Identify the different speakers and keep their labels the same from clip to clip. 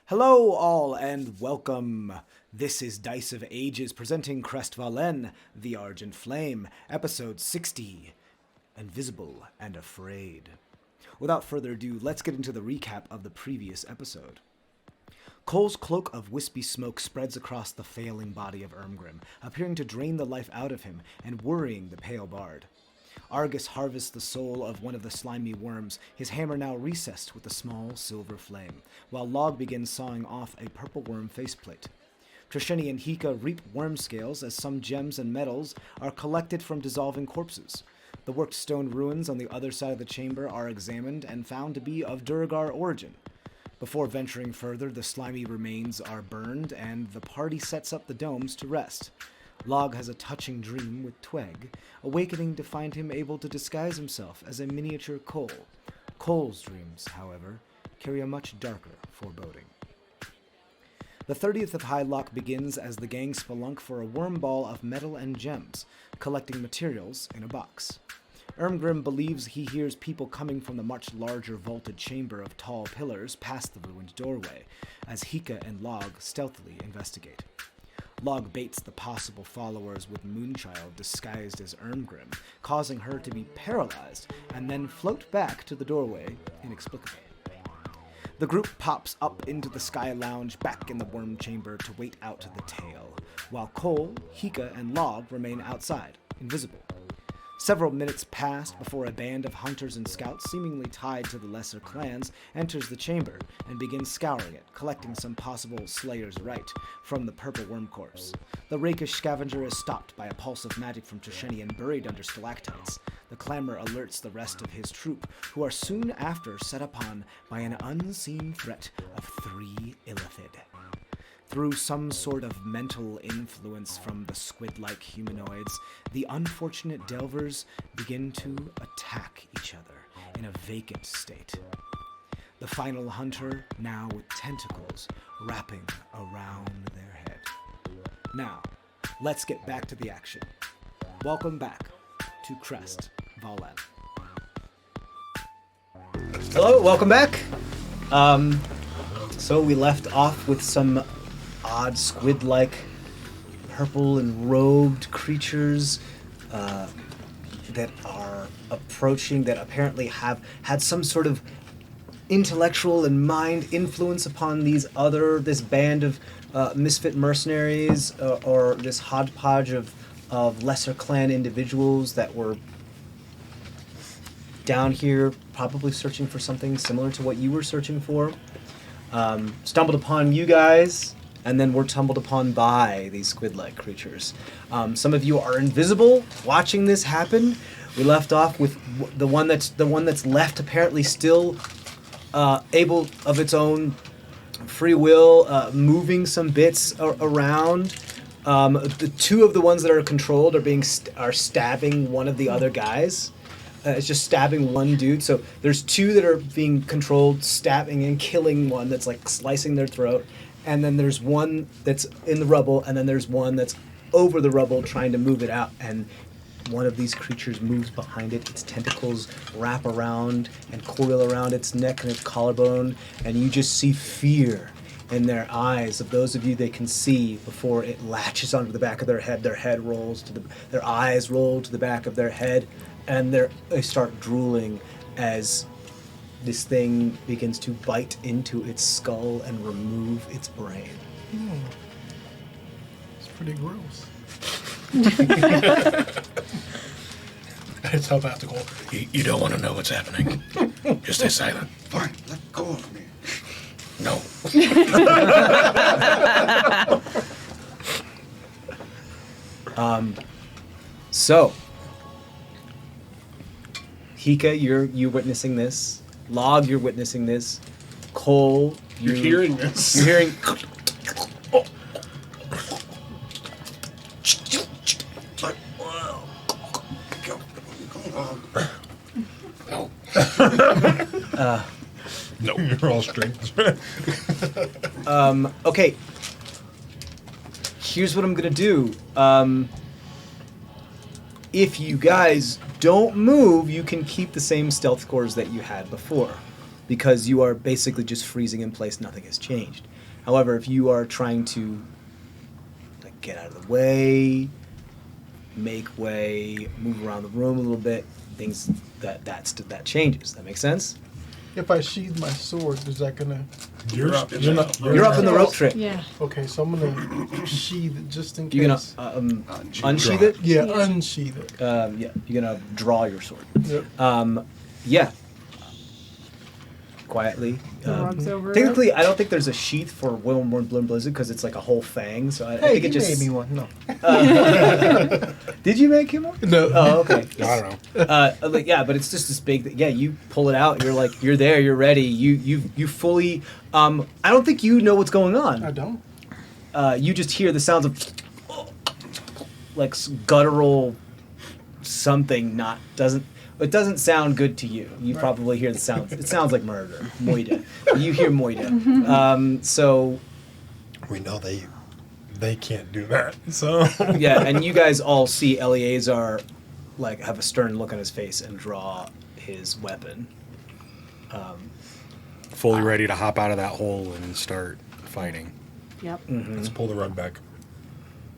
Speaker 1: Hello all and welcome. This is Dice of Ages presenting CrestVahllen, the Argent Flame, episode 60, Invisible and Afraid. Without further ado, let's get into the recap of the previous episode. Cole's cloak of wispy smoke spreads across the failing body of Ermgrim, appearing to drain the life out of him and worrying the pale bard. Argus harvests the soul of one of the slimy worms, his hammer now recessed with a small silver flame, while Log begins sawing off a purple worm faceplate. Trisheni and Hika reap worm scales as some gems and metals are collected from dissolving corpses. The worked stone ruins on the other side of the chamber are examined and found to be of Durgar origin. Before venturing further, the slimy remains are burned and the party sets up the domes to rest. Log has a touching dream with Tweg, awakening to find him able to disguise himself as a miniature Cole. Cole's dreams, however, carry a much darker foreboding. The 30th of Highlock begins as the gang spelunk for a worm ball of metal and gems, collecting materials in a box. Ermgrim believes he hears people coming from the much larger vaulted chamber of tall pillars past the ruined doorway, as Hika and Log stealthily investigate. Log baits the possible followers with Moonchild disguised as Ermgrim, causing her to be paralyzed and then float back to the doorway inexplicably. The group pops up into the Sky Lounge back in the worm chamber to wait out the tale, while Cole, Hika, and Log remain outside, invisible. Several minutes pass before a band of hunters and scouts seemingly tied to the lesser clans enters the chamber and begins scouring it, collecting some possible Slayer's Rite from the purple worm corpse. The rakish scavenger is stopped by a pulse of magic from Trisheni and buried under stalactites. The clamor alerts the rest of his troop, who are soon after set upon by an unseen threat of 3 Illithid. Through some sort of mental influence from the squid-like humanoids, the unfortunate delvers begin to attack each other in a vacant state. The final hunter, now with tentacles wrapping around their head. Now, let's get back to the action. Welcome back to CrestVahllen. Hello, welcome back. So we left off with some odd squid-like purple and robed creatures that are approaching, that apparently have had some sort of intellectual and mind influence upon this band of misfit mercenaries or this hodgepodge of lesser clan individuals that were down here probably searching for something similar to what you were searching for. Stumbled upon you guys, and then were tumbled upon by these squid-like creatures. Some of you are invisible, watching this happen. We left off with the one that's left, apparently still able of its own free will, moving some bits around. The 2 of the ones that are controlled are stabbing one of the other guys. It's just stabbing one dude. So there's 2 that are being controlled, stabbing and killing one that's like slicing their throat. And then there's one that's in the rubble, and then there's one that's over the rubble trying to move it out. And one of these creatures moves behind it. Its tentacles wrap around and coil around its neck and its collarbone. And you just see fear in their eyes of those of you they can see before it latches onto the back of their head. Their head rolls their eyes roll to the back of their head, and they start drooling as this thing begins to bite into its skull and remove its brain.
Speaker 2: It's pretty gross. It's about to go. You don't want to know what's happening. Just stay silent.
Speaker 3: Fine, let go of me.
Speaker 2: No.
Speaker 1: So, Hika, you're witnessing this. Log, you're witnessing this. Cole,
Speaker 2: You're hearing this.
Speaker 1: You're hearing.
Speaker 2: No. You're all straight.
Speaker 1: Okay. Here's what I'm gonna do. If you guys don't move, you can keep the same stealth scores that you had before, because you are basically just freezing in place. Nothing has changed. However, if you are trying to like get out of the way, make way, move around the room a little bit, things that changes. That makes sense?
Speaker 3: If I sheathe my sword, is that gonna?
Speaker 2: You're up.
Speaker 1: You're up in the rope trick.
Speaker 4: Yeah.
Speaker 3: Okay, so I'm gonna sheathe it just in case.
Speaker 1: You're gonna unsheath it.
Speaker 3: Yeah,
Speaker 4: Yeah.
Speaker 3: unsheathe it.
Speaker 1: Yeah, you're gonna draw your sword.
Speaker 3: Yep.
Speaker 1: Yeah. Quietly.
Speaker 4: The rug's over.
Speaker 1: Technically, I don't think there's a sheath for Wilmore Bloom Blizzard because it's like a whole fang. So I
Speaker 3: Hey,
Speaker 1: think
Speaker 3: he
Speaker 1: it just
Speaker 3: made me one. No.
Speaker 1: Did you make him one?
Speaker 3: No.
Speaker 1: Oh, okay.
Speaker 2: I don't know.
Speaker 1: Yeah, but it's just this big. Yeah, you pull it out. You're like, you're there. You're ready. You fully. I don't think you know what's going on.
Speaker 3: I don't.
Speaker 1: You just hear the sounds of like guttural something. It doesn't sound good to you. You probably hear the sounds. It sounds like murder. Moida. You hear Moida. So
Speaker 2: We know they can't do that. So
Speaker 1: yeah, and you guys all see Eleazar like have a stern look on his face and draw his weapon.
Speaker 2: fully ready to hop out of that hole and start fighting.
Speaker 4: Yep.
Speaker 2: Let's pull the rug back.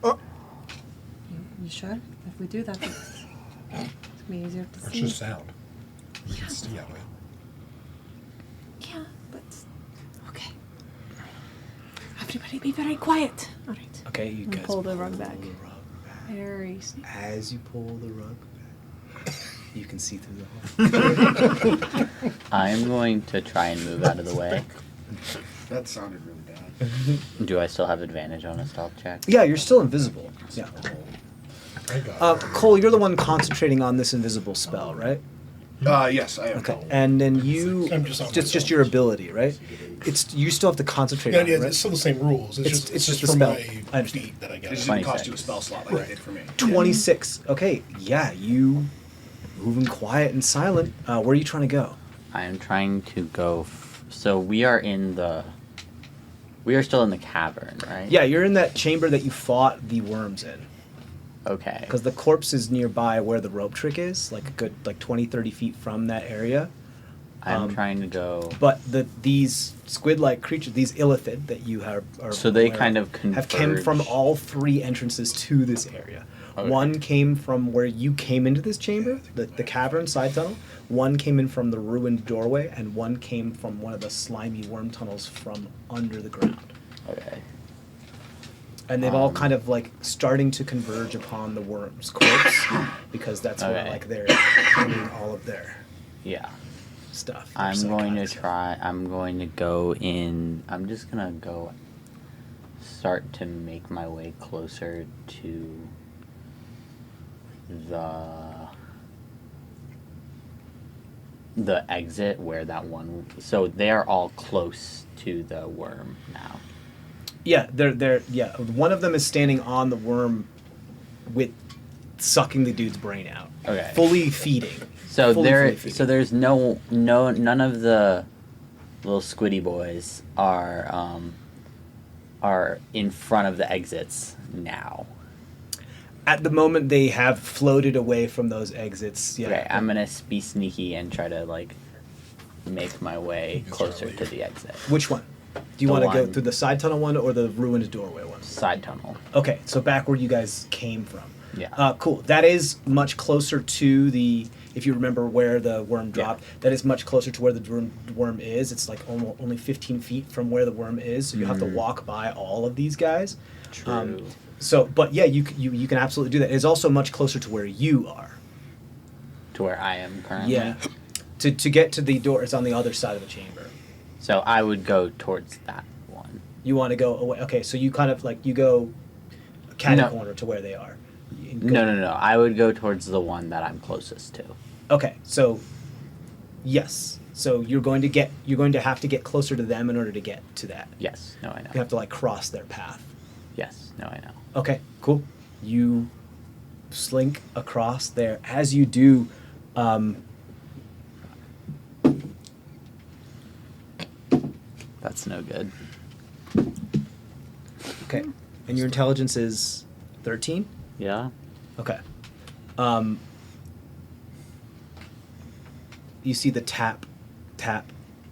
Speaker 4: You sure? If we do that, it's gonna be easier to
Speaker 2: It's
Speaker 4: see.
Speaker 2: just sound. You can see that way.
Speaker 4: Yeah, but okay. Everybody, be very quiet. All right.
Speaker 1: Okay, you
Speaker 4: And
Speaker 1: guys
Speaker 4: pull the rug back.
Speaker 1: the rug back.
Speaker 4: Very sneaky.
Speaker 1: As you pull the rug back, you can see through the hole.
Speaker 5: I'm going to try and move out of the way.
Speaker 6: That sounded really bad.
Speaker 5: Do I still have advantage on a stealth check?
Speaker 1: Yeah, you're still invisible. Yeah.
Speaker 2: I got it.
Speaker 1: Cole, you're the one concentrating on this invisible spell, right?
Speaker 6: Yes, I am.
Speaker 1: Okay. And then you,
Speaker 2: I'm just on
Speaker 1: just
Speaker 2: myself.
Speaker 1: your ability, right? It's you still have to concentrate
Speaker 2: Yeah,
Speaker 1: on
Speaker 2: yeah,
Speaker 1: it, right?
Speaker 2: it's still the same rules.
Speaker 1: It's
Speaker 2: It's
Speaker 1: just
Speaker 2: just
Speaker 1: the
Speaker 2: for
Speaker 1: spell.
Speaker 2: my
Speaker 1: I understand.
Speaker 2: feat that I
Speaker 6: It
Speaker 2: get.
Speaker 6: just didn't cost you a
Speaker 5: 26.
Speaker 6: spell slot like it did for me.
Speaker 1: 26. Okay. Yeah, you moving quiet and silent. Where are you trying to go?
Speaker 5: I am trying to go. So we are still in the cavern, right?
Speaker 1: Yeah, you're in that chamber that you fought the worms in.
Speaker 5: Okay.
Speaker 1: Because the corpse is nearby where the rope trick is, like a good 20, 30 feet from that area.
Speaker 5: I'm trying to go.
Speaker 1: But these squid-like creatures, these illithid that you are
Speaker 5: So they
Speaker 1: aware
Speaker 5: kind of
Speaker 1: have come from
Speaker 5: converge.
Speaker 1: all three entrances to this area.
Speaker 5: Okay.
Speaker 1: One came from where you came into this chamber, the cavern side tunnel. One came in from the ruined doorway, and one came from one of the slimy worm tunnels from under the ground.
Speaker 5: Okay.
Speaker 1: And they've all kind of like starting to converge upon the worm's corpse because that's where
Speaker 5: Okay.
Speaker 1: like they're doing all of their
Speaker 5: Yeah.
Speaker 1: stuff. their
Speaker 5: I'm going to
Speaker 1: psychotic stuff.
Speaker 5: try. I'm going to go in. I'm just gonna go. Start to make my way closer to the exit where that one. So they are all close to the worm now.
Speaker 1: Yeah, they're yeah. One of them is standing on the worm, with sucking the dude's brain out.
Speaker 5: Okay.
Speaker 1: Fully feeding.
Speaker 5: So
Speaker 1: Fully feeding.
Speaker 5: so there's none of the little squiddy boys are in front of the exits now.
Speaker 1: At the moment, they have floated away from those exits. Yeah.
Speaker 5: Okay, I'm gonna be sneaky and try to like make my way closer to the exit.
Speaker 1: Which one? Do you
Speaker 5: The
Speaker 1: want to go
Speaker 5: one-
Speaker 1: through the side tunnel one or the ruined doorway one?
Speaker 5: Side tunnel.
Speaker 1: Okay, so back where you guys came from.
Speaker 5: Yeah.
Speaker 1: Cool. That is much closer to the. If you remember where the worm dropped, that is much closer to where the worm is. It's like only 15 feet from where the worm is, so you have to walk by all of these guys.
Speaker 5: True.
Speaker 1: So, but yeah, you can absolutely do that. It's also much closer to where you are.
Speaker 5: To where I am currently.
Speaker 1: Yeah. To get to the door, it's on the other side of the chamber.
Speaker 5: So I would go towards that one.
Speaker 1: You want to go away. Okay, so you kind of like you go catty
Speaker 5: No.
Speaker 1: corner to where they are. You go-
Speaker 5: No. I would go towards the one that I'm closest to.
Speaker 1: Okay, so yes. So you're going to have to get closer to them in order to get to that.
Speaker 5: Yes. No, I know.
Speaker 1: You have to like cross their path.
Speaker 5: Yes. No, I know.
Speaker 1: Okay, cool. You slink across there. As you do,
Speaker 5: That's no good.
Speaker 1: okay, and your intelligence is 13.
Speaker 5: Yeah.
Speaker 1: Okay. You see the tap, tap,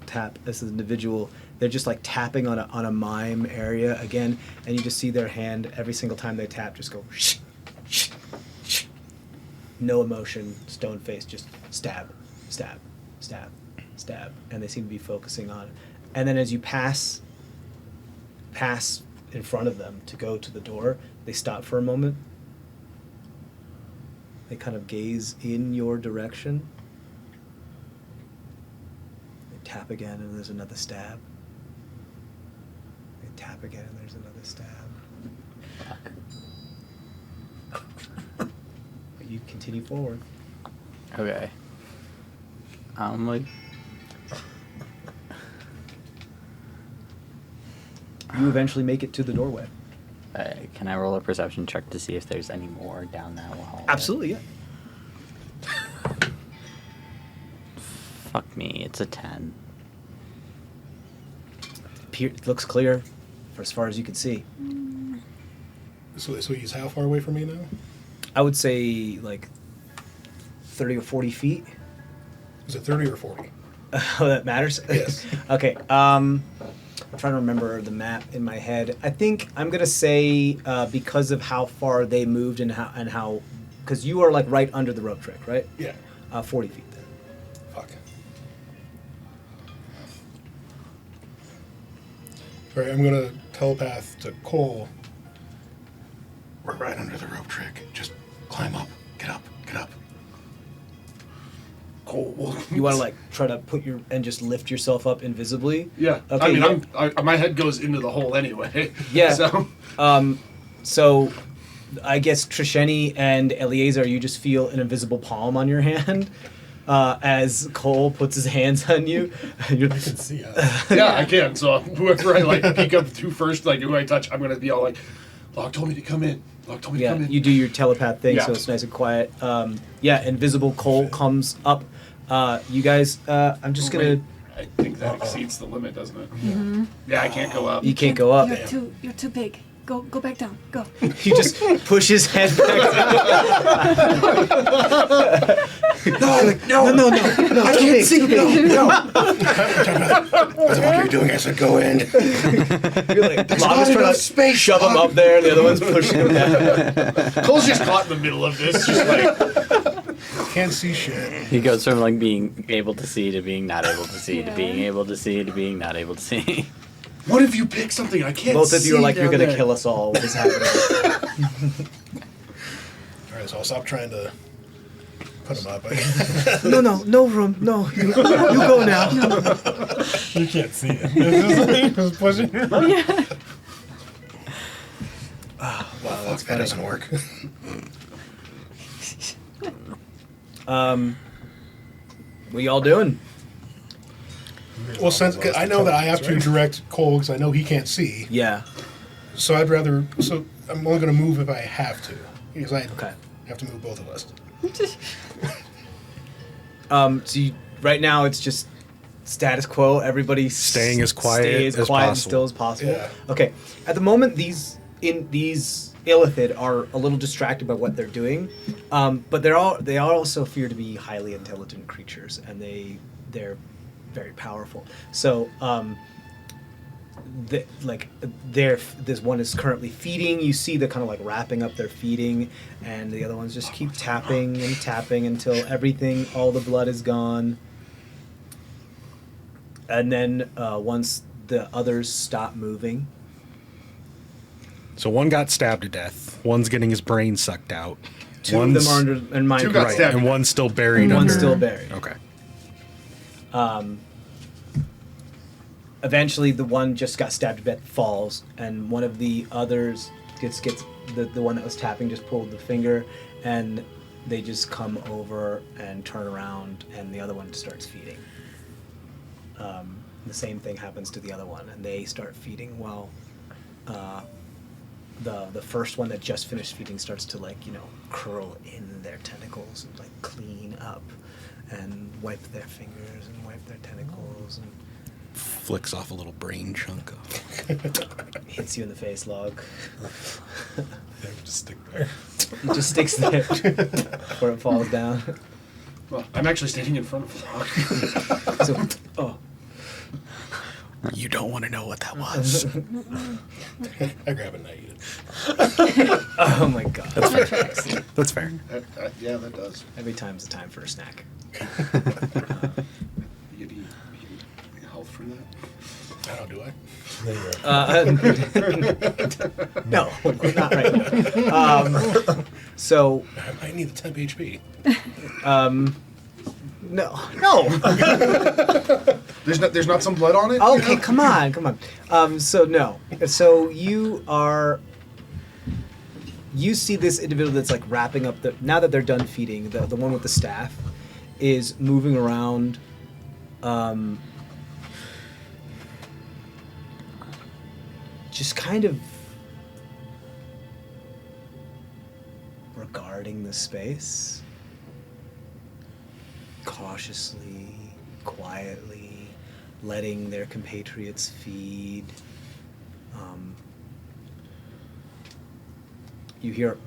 Speaker 1: tap as the individual They're just like tapping on a mime area again, and you just see their hand every single time they tap just go. No emotion, stone face, just stab, stab, stab, stab, and they seem to be focusing on it. And then as you pass in front of them to go to the door, they stop for a moment. They kind of gaze in your direction. They tap again, and there's another stab. They tap again, and there's another stab. But you continue forward.
Speaker 5: Okay. I'm like,
Speaker 1: You eventually make it to the doorway.
Speaker 5: can I roll a perception check to see if there's any more down that hall?
Speaker 1: Absolutely, yeah.
Speaker 5: Fuck me, it's a 10.
Speaker 1: It looks clear for as far as you can see.
Speaker 2: So he's how far away from me now?
Speaker 1: I would say like 30 or 40 feet.
Speaker 2: Is it 30 or 40?
Speaker 1: Oh, that matters?
Speaker 2: Yes.
Speaker 1: Okay. I'm trying to remember the map in my head. I think I'm going to say because of how far they moved and how because you are like right under the rope trick, right?
Speaker 2: Yeah.
Speaker 1: 40 feet then.
Speaker 2: Fuck. All right, I'm gonna telepath to Cole. We're right under the rope trick. Just climb up. Get up. Get up. Cole,
Speaker 1: You want to like try to and just lift yourself up invisibly?
Speaker 6: Yeah.
Speaker 1: Okay,
Speaker 6: I mean, my head goes into the hole anyway.
Speaker 1: Yeah.
Speaker 6: So.
Speaker 1: So I guess Trisheni and Eliezer, you just feel an invisible palm on your hand as Cole puts his hands on you. You're,
Speaker 2: I can see it.
Speaker 6: Yeah, I can. So whoever I like peek up to first, like who I touch, I'm gonna be all like, Locke told me to come in. Locke told me to come in.
Speaker 1: you do your telepath thing, so
Speaker 6: Yeah.
Speaker 1: it's nice and quiet. Invisible Cole comes up. You guys, I'm just gonna.
Speaker 6: Wait, I think that exceeds the limit, doesn't it?
Speaker 4: Mm-hmm.
Speaker 6: Yeah, I can't go up.
Speaker 1: You can't go up.
Speaker 4: You're too big. Go back down. Go.
Speaker 1: You just push his head back. No, I can't see. No.
Speaker 2: What the fuck are you doing? I said go in.
Speaker 1: You're like, Lava's trying to shove him up there, and the other one's pushing him down.
Speaker 6: Cole's just caught in the middle of this, just like.
Speaker 2: Can't see shit.
Speaker 5: He goes from like being able to see to being not able to see to
Speaker 4: Yeah.
Speaker 5: being able to see to being not able to see.
Speaker 6: What if you pick something I can't
Speaker 1: Both of you are
Speaker 6: see
Speaker 1: like, you're
Speaker 6: down
Speaker 1: gonna
Speaker 6: there?"
Speaker 1: kill us all. What is happening?
Speaker 2: All right, so I'll stop trying to put him up.
Speaker 1: No room. No, you go now.
Speaker 3: You can't see it. It's just pushing.
Speaker 2: Wow, fuck, that doesn't work.
Speaker 1: What y'all doing?
Speaker 2: Well, since 'cause I know that I have to direct Cole because I know he can't see,
Speaker 1: Yeah.
Speaker 2: so I'd rather. So I'm only going to move if I have to because I
Speaker 1: Okay.
Speaker 2: have to move both of us.
Speaker 1: Right now it's just status quo. Everybody's
Speaker 7: Staying as quiet
Speaker 1: stay
Speaker 7: as
Speaker 1: quiet and
Speaker 7: possible.
Speaker 1: still as possible.
Speaker 2: Yeah.
Speaker 1: Okay. At the moment, these Illithid are a little distracted by what they're doing, but they are also feared to be highly intelligent creatures, and they're very powerful. So, this one is currently feeding. You see they're kind of like wrapping up their feeding, and the other ones just keep tapping and tapping until all the blood is gone. And then once the others stop moving,
Speaker 7: So one got stabbed to death. One's getting his brain sucked out.
Speaker 1: two of them are under in mind
Speaker 6: Two got
Speaker 7: Right,
Speaker 6: stabbed.
Speaker 7: and one's still buried
Speaker 1: One's
Speaker 7: under.
Speaker 1: still buried.
Speaker 7: Okay.
Speaker 1: Eventually, the one just got stabbed to death falls, and one of the others gets the one that was tapping just pulled the finger, and they just come over and turn around, and the other one starts feeding. The same thing happens to the other one, and they start feeding while the first one that just finished feeding starts to curl in their tentacles and clean up and wipe their fingers and wipe their tentacles and
Speaker 7: Flicks off a little brain chunk off.
Speaker 1: hits you in the face, Log.
Speaker 3: They would just stick there.
Speaker 1: It just sticks there before it falls down.
Speaker 6: Well, I'm actually standing in front of Locke.
Speaker 1: So, oh,
Speaker 7: You don't want to know what that was.
Speaker 2: I grab a knife.
Speaker 1: Oh my god.
Speaker 7: That's fair.
Speaker 6: Yeah, that does.
Speaker 1: Every time's a time for a snack.
Speaker 6: You need health from that?
Speaker 2: I don't do it.
Speaker 1: No, not right now. So,
Speaker 2: I might need the temp HP.
Speaker 1: no.
Speaker 6: There's not some blood on it?
Speaker 1: Okay, come on. So no. So you see this individual that's like wrapping up now that they're done feeding, the one with the staff is moving around, just kind of regarding the space, cautiously, quietly, letting their compatriots feed. You hear,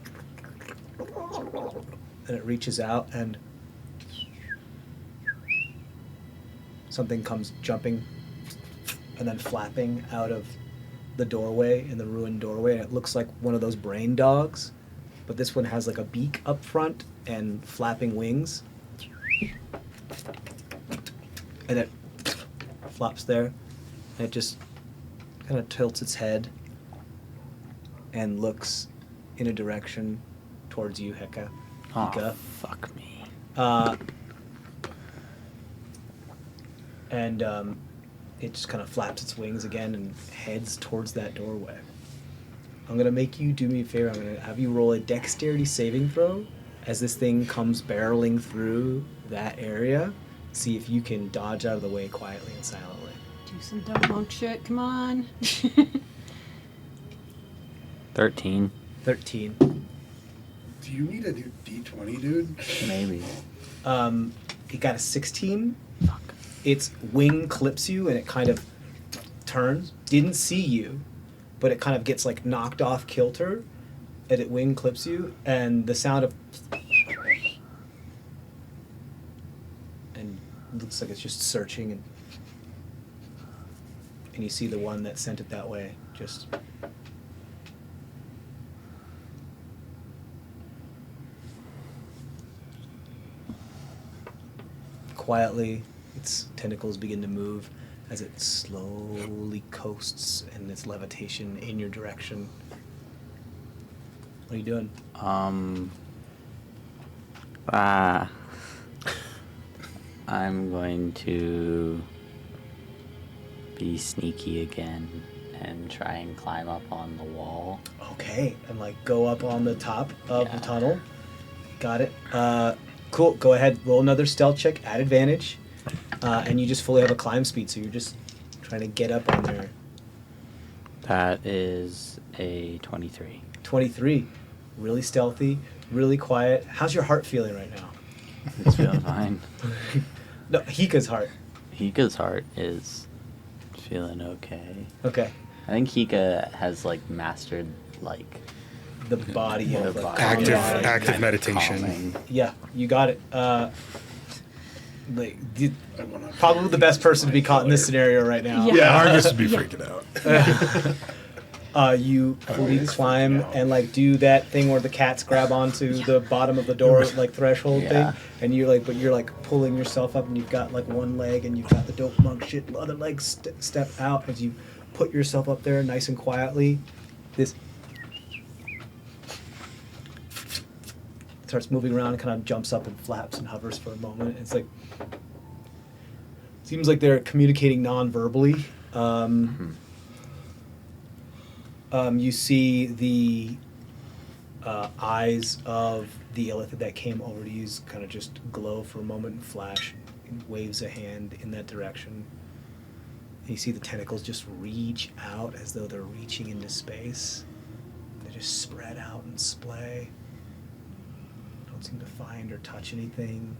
Speaker 1: and it reaches out, and something comes jumping and then flapping out of the doorway, in the ruined doorway. It looks like one of those brain dogs, but this one has like a beak up front and flapping wings. And it flops there, and it just kind of tilts its head and looks in a direction towards you, Heka.
Speaker 5: Oh,
Speaker 1: Hika.
Speaker 5: fuck me.
Speaker 1: And it just kind of flaps its wings again and heads towards that doorway. I'm going to make you do me a favor. I'm going to have you roll a dexterity saving throw as this thing comes barreling through that area. See if you can dodge out of the way quietly and silently.
Speaker 4: Do some dumb monk shit. Come on.
Speaker 5: 13.
Speaker 1: 13.
Speaker 6: Do you need a new D20, dude?
Speaker 5: Maybe.
Speaker 1: It got a 16.
Speaker 5: Fuck.
Speaker 1: Its wing clips you and it kind of turns. Didn't see you, but it kind of gets like knocked off kilter, and it wing clips you, and the sound of and it looks like it's just searching, and you see the one that sent it that way just quietly. Its tentacles begin to move as it slowly coasts in its levitation in your direction. What are you doing?
Speaker 5: I'm going to be sneaky again and try and climb up on the wall.
Speaker 1: Okay, and like go up on the top of
Speaker 5: Yeah.
Speaker 1: the tunnel. Got it. Cool. Go ahead. Roll another stealth check at advantage, and you just fully have a climb speed, so you're just trying to get up on there.
Speaker 5: That is a 23.
Speaker 1: 23. Really stealthy. Really quiet. How's your heart feeling right now?
Speaker 5: It's feeling fine.
Speaker 1: No, Hika's heart.
Speaker 5: Hika's heart is feeling okay.
Speaker 1: Okay.
Speaker 5: I think Hika has like mastered like
Speaker 1: The body of
Speaker 5: the
Speaker 1: like,
Speaker 5: body.
Speaker 7: Active
Speaker 1: calming.
Speaker 7: meditation.
Speaker 5: Calming.
Speaker 1: Yeah, you got it. Like,
Speaker 6: I wanna-
Speaker 1: probably the best person to be caught in this scenario right now.
Speaker 4: Yeah.
Speaker 3: Argus would be freaking out.
Speaker 1: You fully climb and like do that thing where the cats grab onto the bottom of the door like threshold
Speaker 5: Yeah.
Speaker 1: thing, and you're like pulling yourself up, and you've got like one leg, and you've got the dope monk shit, other leg step out as you put yourself up there nice and quietly. This starts moving around and kind of jumps up and flaps and hovers for a moment. It's like seems like they're communicating non-verbally. You see the eyes of the illithid that came over to you kind of just glow for a moment and flash, and waves a hand in that direction. And you see the tentacles just reach out as though they're reaching into space. They just spread out and splay. Don't seem to find or touch anything.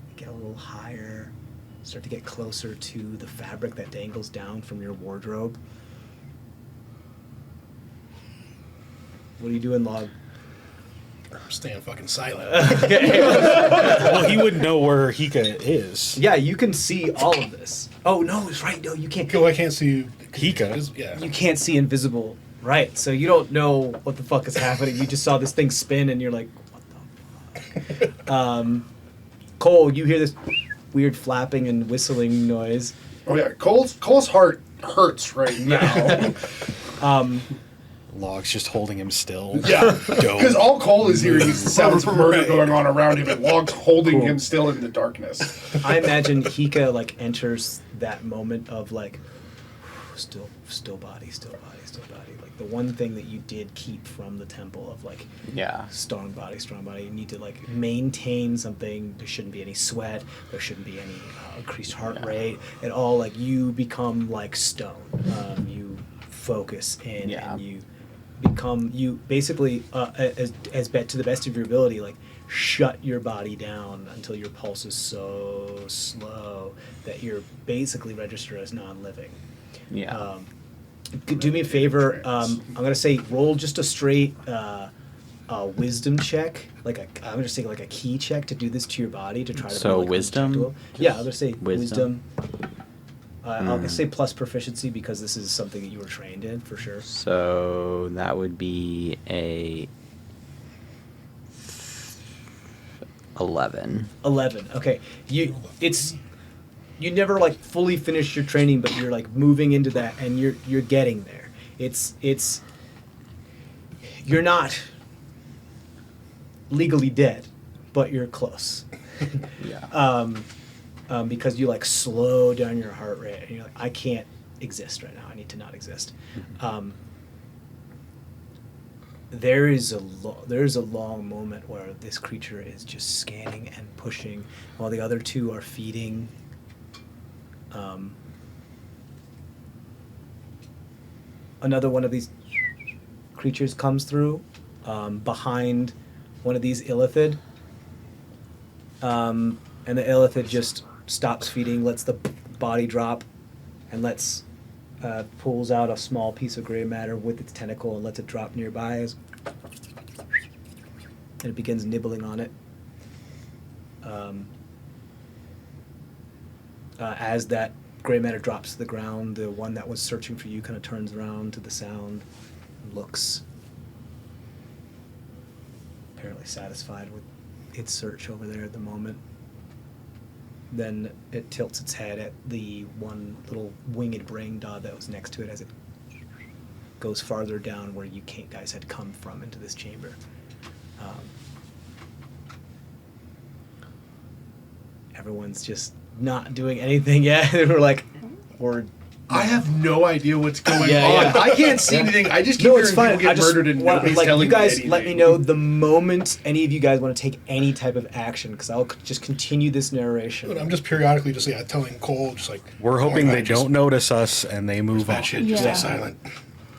Speaker 1: You get a little higher, start to get closer to the fabric that dangles down from your wardrobe. What are you doing, Log?
Speaker 2: Staying fucking silent.
Speaker 7: Well, he would know where Hika is.
Speaker 1: Yeah, you can see all of this. Oh no, it's right. No, you can't.
Speaker 2: Well, I can't see
Speaker 7: Hika.
Speaker 2: Yeah.
Speaker 1: You can't see invisible. Right. So you don't know what the fuck is happening. You just saw this thing spin, and you're like, what the fuck? Cole, you hear this weird flapping and whistling noise.
Speaker 6: Oh yeah, Cole's heart hurts right now.
Speaker 7: Log's just holding him still.
Speaker 6: Yeah,
Speaker 7: Dope.
Speaker 6: because all Cole is hearing is the sounds of murder going on around him, and Log's holding him still in the darkness.
Speaker 1: I imagine Hika like enters that moment of like still body, still body. Like the one thing that you did keep from the temple of like strong body. You need to like maintain something. There shouldn't be any sweat. There shouldn't be any increased heart rate at all. Like you become like stone. You focus in and you become basically to the best of your ability like shut your body down until your pulse is so slow that you're basically registered as non-living. Do me a favor. I'm gonna say roll just a straight wisdom check. I'm gonna say like a key check to do this to your body to try to.
Speaker 5: So
Speaker 1: be, like,
Speaker 5: wisdom.
Speaker 1: Yeah, I'm gonna say wisdom. I'll
Speaker 5: Hmm.
Speaker 1: say plus proficiency because this is something that you were trained in for sure.
Speaker 5: So that would be a 11.
Speaker 1: 11. Okay. You never like fully finished your training, but you're like moving into that and you're getting there. It's you're not legally dead, but you're close. Because you like slow down your heart rate and you're like, I can't exist right now. I need to not exist. There's a long moment where this creature is just scanning and pushing while the other two are feeding. Another one of these creatures comes through behind one of these illithid. And the illithid just stops feeding, lets the body drop, and pulls out a small piece of gray matter with its tentacle and lets it drop nearby. And it begins nibbling on it. As that gray matter drops to the ground, the one that was searching for you kind of turns around to the sound and looks apparently satisfied with its search over there at the moment. Then it tilts its head at the one little winged brain dot that was next to it as it goes farther down where you guys had come from into this chamber. Everyone's just not doing anything yet. We're like,
Speaker 6: I have no idea what's going on.
Speaker 1: Yeah.
Speaker 6: I can't see anything. I just keep
Speaker 1: no, it's
Speaker 6: hearing
Speaker 1: fine.
Speaker 6: people
Speaker 1: I
Speaker 6: get
Speaker 1: just
Speaker 6: murdered and
Speaker 1: want,
Speaker 6: nobody's
Speaker 1: like,
Speaker 6: telling
Speaker 1: you guys
Speaker 6: me anything.
Speaker 1: let me know the moment any of you guys want to take any type of action, because I'll just continue this narration.
Speaker 2: But I'm just periodically just telling Cole just like
Speaker 7: We're
Speaker 2: oh my
Speaker 7: hoping
Speaker 2: God,
Speaker 7: they
Speaker 2: just
Speaker 7: don't notice us and they move on.
Speaker 2: that shit. Just
Speaker 4: Yeah.
Speaker 2: stay silent.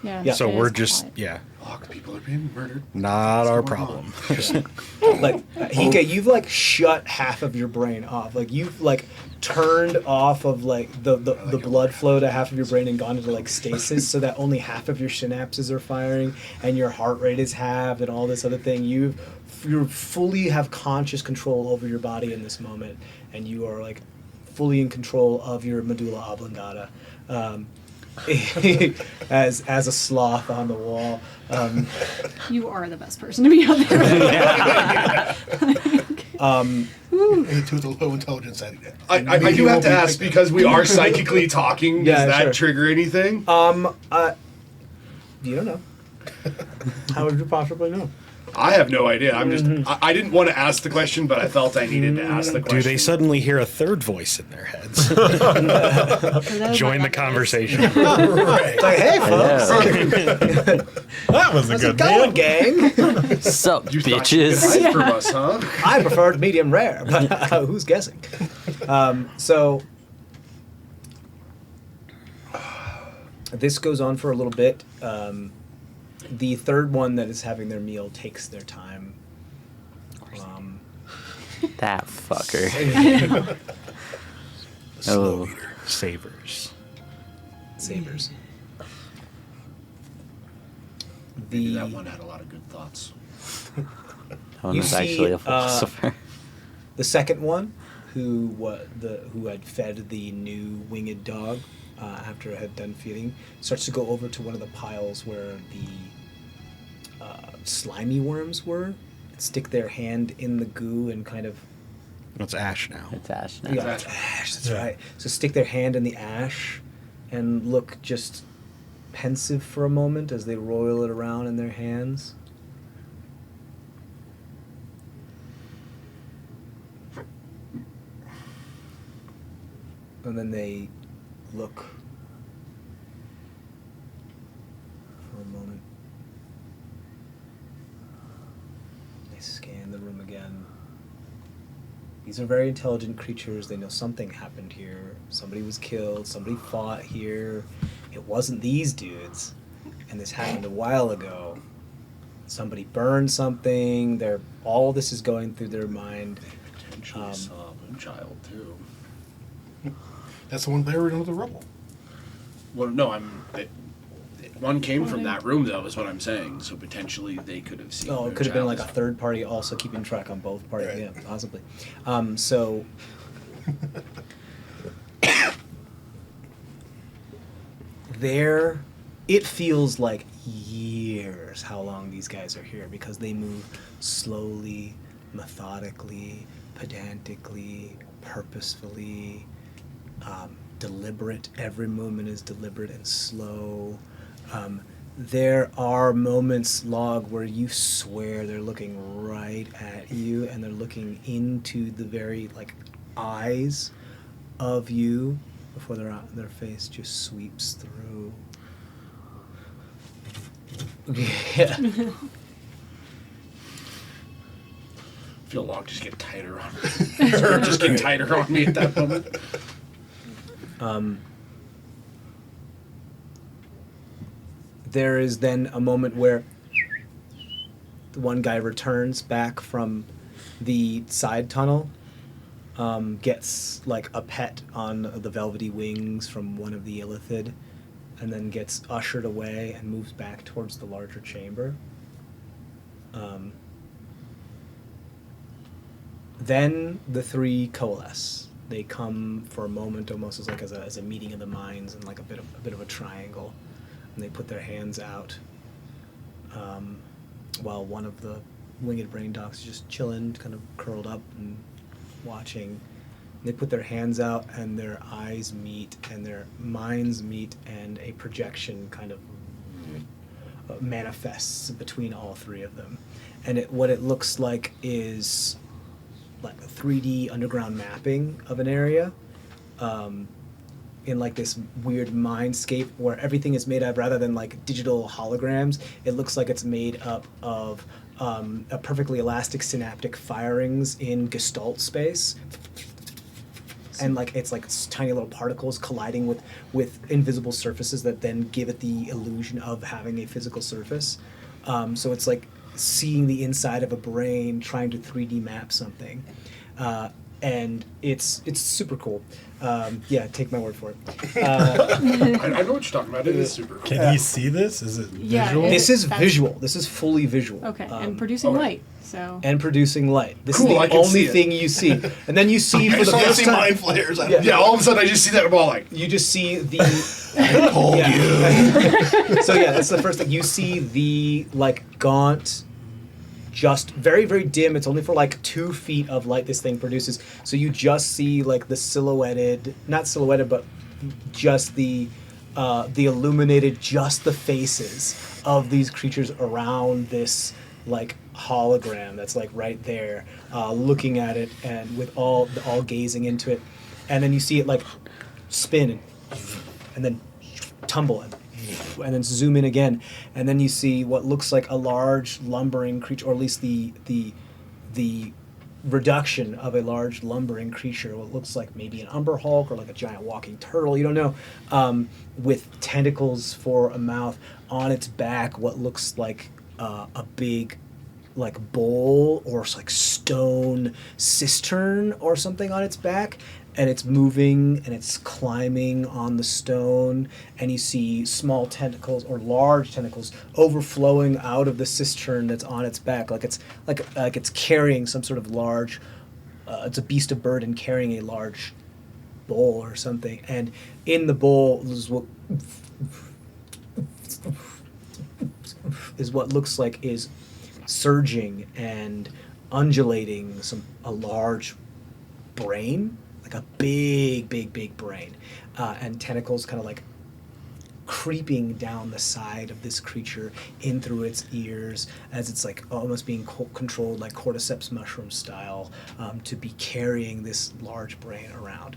Speaker 4: Yeah.
Speaker 7: So
Speaker 4: it
Speaker 7: we're
Speaker 4: is
Speaker 7: just,
Speaker 4: quiet.
Speaker 6: Fuck, people are being murdered.
Speaker 7: not our
Speaker 6: going
Speaker 7: problem.
Speaker 1: Like Hika, you've like shut half of your brain off. Like you've like turned off of like the blood flow to half of your brain and gone into like stasis, so that only half of your synapses are firing and your heart rate is halved and all this other thing. You fully have conscious control over your body in this moment, and you are like fully in control of your medulla oblongata. As a sloth on the wall.
Speaker 4: You are the best person to be out there.
Speaker 2: Me too, the low intelligence.
Speaker 6: I do have to ask, because we are psychically talking,
Speaker 1: Yeah,
Speaker 6: does that
Speaker 1: sure.
Speaker 6: trigger anything?
Speaker 1: You don't know. How would you possibly know?
Speaker 6: I have no idea. I'm just. I didn't want to ask the question, but I felt I needed to ask the question.
Speaker 7: Do they suddenly hear a third voice in their heads? Join the conversation.
Speaker 2: Right.
Speaker 1: Like, hey, folks,
Speaker 3: That was a
Speaker 1: how's
Speaker 3: good
Speaker 1: it going,
Speaker 3: meal.
Speaker 1: gang?
Speaker 5: Sup,
Speaker 6: You thought you could
Speaker 5: bitches?
Speaker 6: hide from us, huh?
Speaker 1: I prefer medium rare, but who's guessing? So this goes on for a little bit. The third one that is having their meal takes their time.
Speaker 5: That fucker.
Speaker 7: Slow
Speaker 5: Oh.
Speaker 7: eater. Savers.
Speaker 1: Savers.
Speaker 6: Maybe that one had a lot of good thoughts.
Speaker 5: One
Speaker 1: You
Speaker 5: was
Speaker 1: see,
Speaker 5: actually a philosopher.
Speaker 1: The second one, who had fed the new winged dog after it had done feeding, starts to go over to one of the piles where the slimy worms were, stick their hand in the goo and kind of
Speaker 7: It's ash now.
Speaker 5: It's ash now.
Speaker 1: yeah,
Speaker 6: Ash.
Speaker 1: it's ash. That's
Speaker 3: Yeah.
Speaker 1: right. So stick their hand in the ash and look just pensive for a moment as they roil it around in their hands. And then they look for a moment. They scan the room again. These are very intelligent creatures. They know something happened here. Somebody was killed. Somebody fought here. It wasn't these dudes. And this happened a while ago. Somebody burned something. All this is going through their mind.
Speaker 6: Potentially saw a child too.
Speaker 2: That's the one buried under the rubble.
Speaker 6: Well, no, one came from that room though, is what I'm saying. So potentially they could have seen.
Speaker 1: Oh,
Speaker 6: their
Speaker 1: it could have been
Speaker 6: child
Speaker 1: like a
Speaker 6: as-
Speaker 1: third party also keeping track on both parties.
Speaker 2: Right.
Speaker 1: Yeah, possibly. So it feels like years how long these guys are here because they move slowly, methodically, pedantically, purposefully, deliberate. Every movement is deliberate and slow. There are moments, Log, where you swear they're looking right at you and they're looking into the very eyes of you before their face just sweeps through. Yeah.
Speaker 6: I feel Log just get tighter on me. Or just get tighter on me at that moment.
Speaker 1: There is then a moment where the one guy returns back from the side tunnel, gets like a pet on the velvety wings from one of the illithid, and then gets ushered away and moves back towards the larger chamber. Then the three coalesce. They come for a moment, almost as a meeting of the minds, and like a bit of a triangle. And they put their hands out, while one of the winged brain dogs is just chilling, kind of curled up and watching. They put their hands out, and their eyes meet, and their minds meet, and a projection kind of manifests between all three of them. And what it looks like is like a 3D underground mapping of an area, in like this weird mindscape where everything is made up, rather than like digital holograms, it looks like it's made up of a perfectly elastic synaptic firings in gestalt space. And like it's like tiny little particles colliding with invisible surfaces that then give it the illusion of having a physical surface. So it's like seeing the inside of a brain trying to 3D map something. And it's super cool. Yeah, take my word for it.
Speaker 6: I know what you're talking about. It is super cool.
Speaker 3: Can he see this? Is it
Speaker 4: Yeah,
Speaker 3: visual?
Speaker 4: it
Speaker 1: This is
Speaker 4: That's-
Speaker 1: visual. This is fully visual.
Speaker 4: Okay, and producing
Speaker 6: okay.
Speaker 4: light. So
Speaker 1: And producing light. This
Speaker 6: Cool,
Speaker 1: is
Speaker 6: I
Speaker 1: the
Speaker 6: can see
Speaker 1: only
Speaker 6: it.
Speaker 1: thing you see. And then you see for the
Speaker 2: I
Speaker 1: first
Speaker 2: see
Speaker 1: time,
Speaker 2: mind flares. I
Speaker 1: Yeah.
Speaker 6: Yeah, all of a sudden I just see that ball like.
Speaker 1: you just see the
Speaker 2: I told you.
Speaker 1: So yeah, that's the first thing. You see the like gaunt, just very, very dim. It's only for like 2 feet of light this thing produces. So you just see like the silhouetted, not silhouetted, but just the illuminated, just the faces of these creatures around this like hologram that's like right there, looking at it and with all gazing into it, and then you see it like spin and then tumble and then zoom in again, and then you see what looks like a large lumbering creature, or at least the reduction of a large lumbering creature, what looks like maybe an umber hulk or like a giant walking turtle, you don't know, with tentacles for a mouth, on its back what looks like a big like bowl or like stone cistern or something on its back, and it's moving and it's climbing on the stone, and you see small tentacles or large tentacles overflowing out of the cistern that's on its back, like it's carrying some sort of large. It's a beast of burden carrying a large bowl or something, and in the bowl is what looks like is surging and undulating a large brain, like a big brain, and tentacles kind of like creeping down the side of this creature in through its ears as it's like almost being controlled like cordyceps mushroom style, to be carrying this large brain around.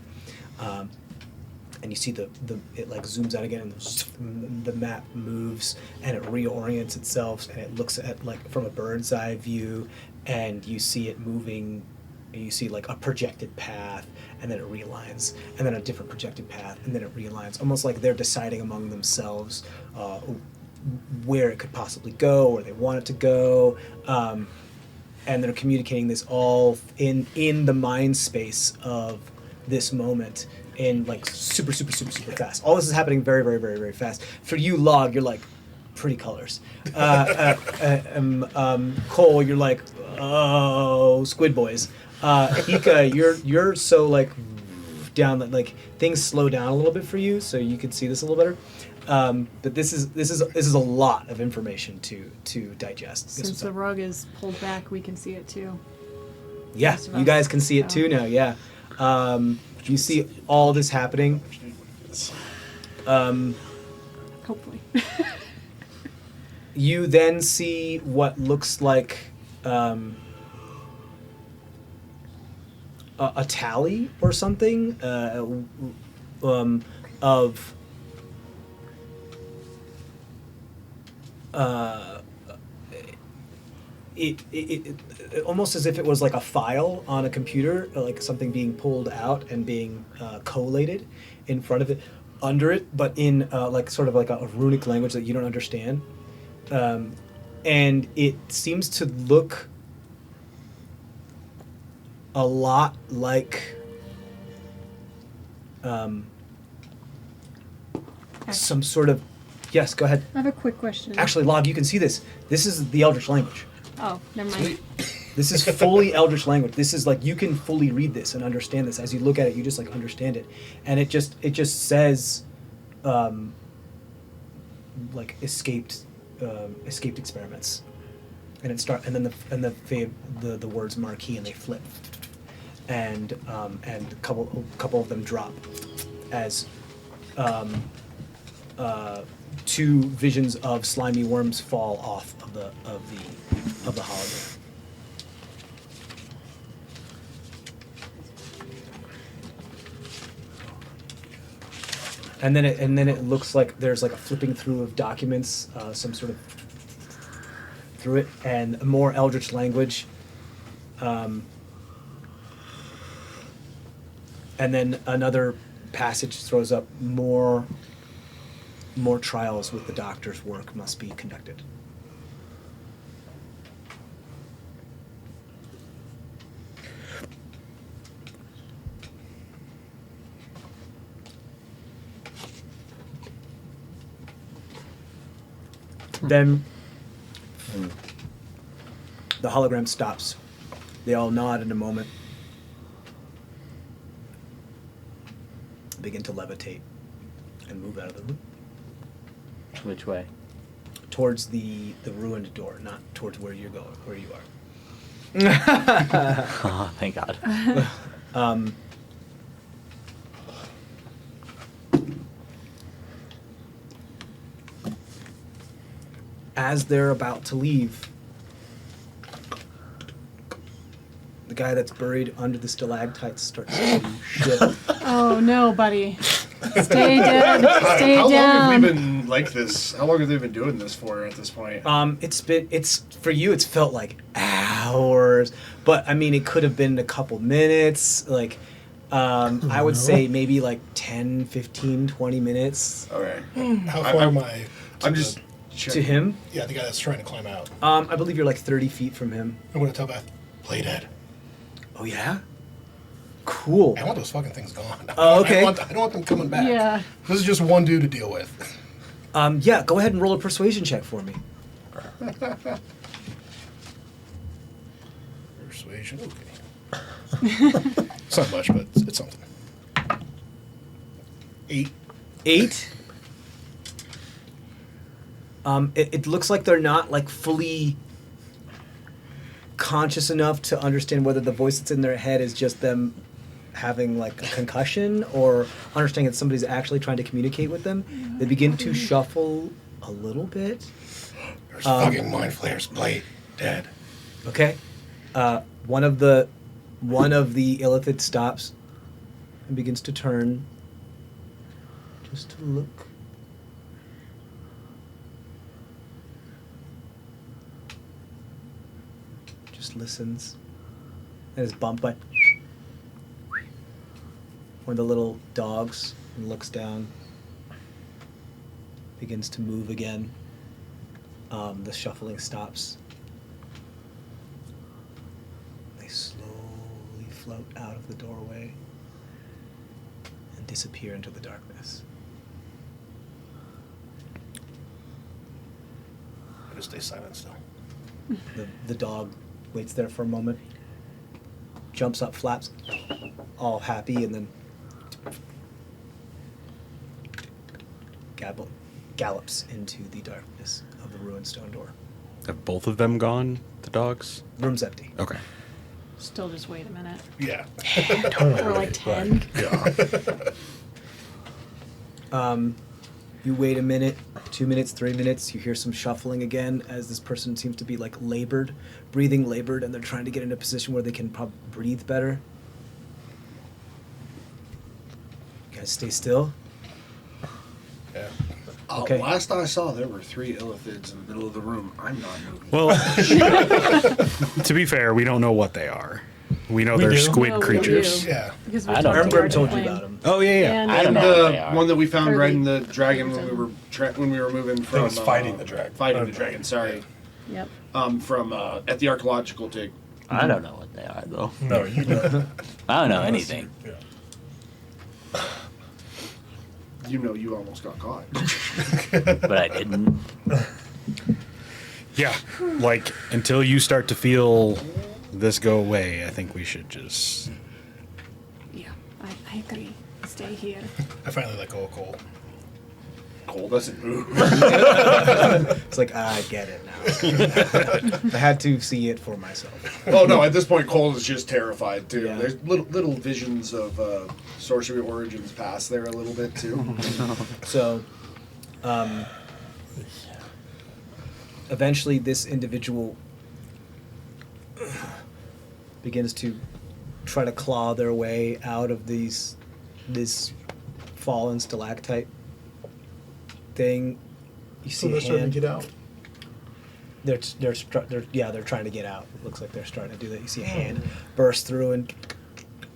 Speaker 1: And you see it like zooms out again, and the map moves and it reorients itself, and it looks at like from a bird's eye view, and you see it moving. You see like a projected path, and then it realigns, and then a different projected path, and then it realigns, almost like they're deciding among themselves where it could possibly go, where they want it to go, and they're communicating this all in the mind space of this moment in like super fast. All this is happening very fast. For you, Log, you're like pretty colors. Cole, you're like, oh, squid boys. Hika, you're so like down that like things slow down a little bit for you, so you can see this a little better. But this is a lot of information to digest.
Speaker 8: Since the rug is pulled back, we can see it too.
Speaker 1: Yeah, you guys can see it too now. Yeah, you see all this happening.
Speaker 8: Hopefully.
Speaker 1: You then see what looks like a tally or something of it almost as if it was like a file on a computer, like something being pulled out and being collated in front of it, under it, but in like sort of like a runic language that you don't understand. And it seems to look a lot like some sort of... Yes, go ahead.
Speaker 8: I have a quick question.
Speaker 1: Actually, Log, you can see this. This is the Eldritch language.
Speaker 8: Oh, never mind.
Speaker 1: This is fully Eldritch language. This is like, you can fully read this and understand this. As you look at it, you just like understand it. And it just says like escaped experiments. And it start, and then the words marquee, and they flip, and a couple of them drop as two visions of slimy worms fall off of the hologram. And then it looks like there's like a flipping through of documents, some sort of through it, and more Eldritch language. And then another passage throws up more trials with the doctor's work must be conducted. Then the hologram stops. They all nod in a moment. Begin to levitate and move out of the room.
Speaker 5: Which way?
Speaker 1: Towards the ruined door, not towards where you're going, where you are.
Speaker 5: Oh, thank God.
Speaker 1: As they're about to leave, the guy that's buried under the stalactites starts to shift.
Speaker 8: Oh no, buddy. Stay dead. Stay
Speaker 6: How long
Speaker 8: down.
Speaker 6: have we been like this? How long have they been doing this for at this point?
Speaker 1: It's for you, it's felt like hours, but I mean, it could have been a couple minutes, like, I would say maybe like 10, 15, 20 minutes.
Speaker 6: Okay.
Speaker 2: How far am I?
Speaker 6: I'm just
Speaker 1: To him,
Speaker 2: Yeah, the guy that's trying to climb out.
Speaker 1: I believe you're like 30 feet from him.
Speaker 2: I'm going to tell Beth, play dead.
Speaker 1: Oh yeah? Cool.
Speaker 2: I want those fucking things gone.
Speaker 1: Oh, okay.
Speaker 2: I don't want them coming back.
Speaker 8: Yeah.
Speaker 2: This is just one dude to deal with.
Speaker 1: Yeah, go ahead and roll a persuasion check for me.
Speaker 2: Persuasion, okay. It's not much, but it's something. 8.
Speaker 1: 8. It looks like they're not like fully conscious enough to understand whether the voice that's in their head is just them having like a concussion or understanding that somebody's actually trying to communicate with them. They begin to shuffle a little bit.
Speaker 2: There's fucking mind flayers. Blade. Dead.
Speaker 1: Okay. One of the illithid stops and begins to turn just to look. Just listens and is bumped by one of the little dogs and looks down, begins to move again. The shuffling stops. They slowly float out of the doorway and disappear into the darkness.
Speaker 2: I just stay silent still.
Speaker 1: The dog waits there for a moment, jumps up, flaps, all happy, and then gallops into the darkness of the ruined stone door.
Speaker 7: Have both of them gone, the dogs?
Speaker 1: Room's empty.
Speaker 7: Okay.
Speaker 8: Still just wait a minute.
Speaker 2: Yeah.
Speaker 8: Or like 10.
Speaker 1: You wait a minute, 2 minutes, 3 minutes. You hear some shuffling again as this person seems to be like breathing labored, and they're trying to get in a position where they can breathe better. You guys stay still.
Speaker 2: Yeah.
Speaker 1: Okay.
Speaker 6: Last I saw, there were 3 illithids in the middle of the room. I'm not moving.
Speaker 7: Well, to be fair, we don't know what they are. We know
Speaker 3: We
Speaker 7: they're
Speaker 3: do.
Speaker 7: squid
Speaker 8: No, we
Speaker 7: creatures.
Speaker 8: do.
Speaker 2: Yeah.
Speaker 8: Because we
Speaker 5: I don't
Speaker 8: talked
Speaker 5: know.
Speaker 1: Ermgrim
Speaker 8: to
Speaker 1: told you
Speaker 8: Flame.
Speaker 1: about them.
Speaker 7: Oh, yeah, yeah.
Speaker 8: And
Speaker 5: I don't
Speaker 8: then,
Speaker 5: know what they
Speaker 6: The
Speaker 5: are.
Speaker 6: one that we found
Speaker 8: Early
Speaker 6: riding the dragon when we were
Speaker 8: Argent.
Speaker 6: when we were moving from.
Speaker 3: was fighting the dragon.
Speaker 6: Fighting the dragon. Sorry.
Speaker 8: Yep.
Speaker 6: From at the archaeological dig.
Speaker 5: I don't know what they are, though.
Speaker 3: No, you know.
Speaker 5: I don't know anything.
Speaker 3: Yeah.
Speaker 6: You know, you almost got caught.
Speaker 5: But I didn't.
Speaker 7: Yeah. Like, until you start to feel this go away, I think we should just...
Speaker 8: Yeah. I agree. Stay here.
Speaker 2: I finally let go of Cole.
Speaker 6: Cole doesn't move.
Speaker 1: It's like, I get it now. I had to see it for myself.
Speaker 6: Oh no! At this point, Cole is just terrified too.
Speaker 1: Yeah.
Speaker 6: There's little visions of sorcery origins past there a little bit too.
Speaker 1: So, eventually this individual begins to try to claw their way out of this fallen stalactite thing. You see
Speaker 2: So they're
Speaker 1: a
Speaker 2: starting
Speaker 1: hand.
Speaker 2: to get out.
Speaker 1: They're trying to get out. It looks like they're starting to do that. You see a hand burst through and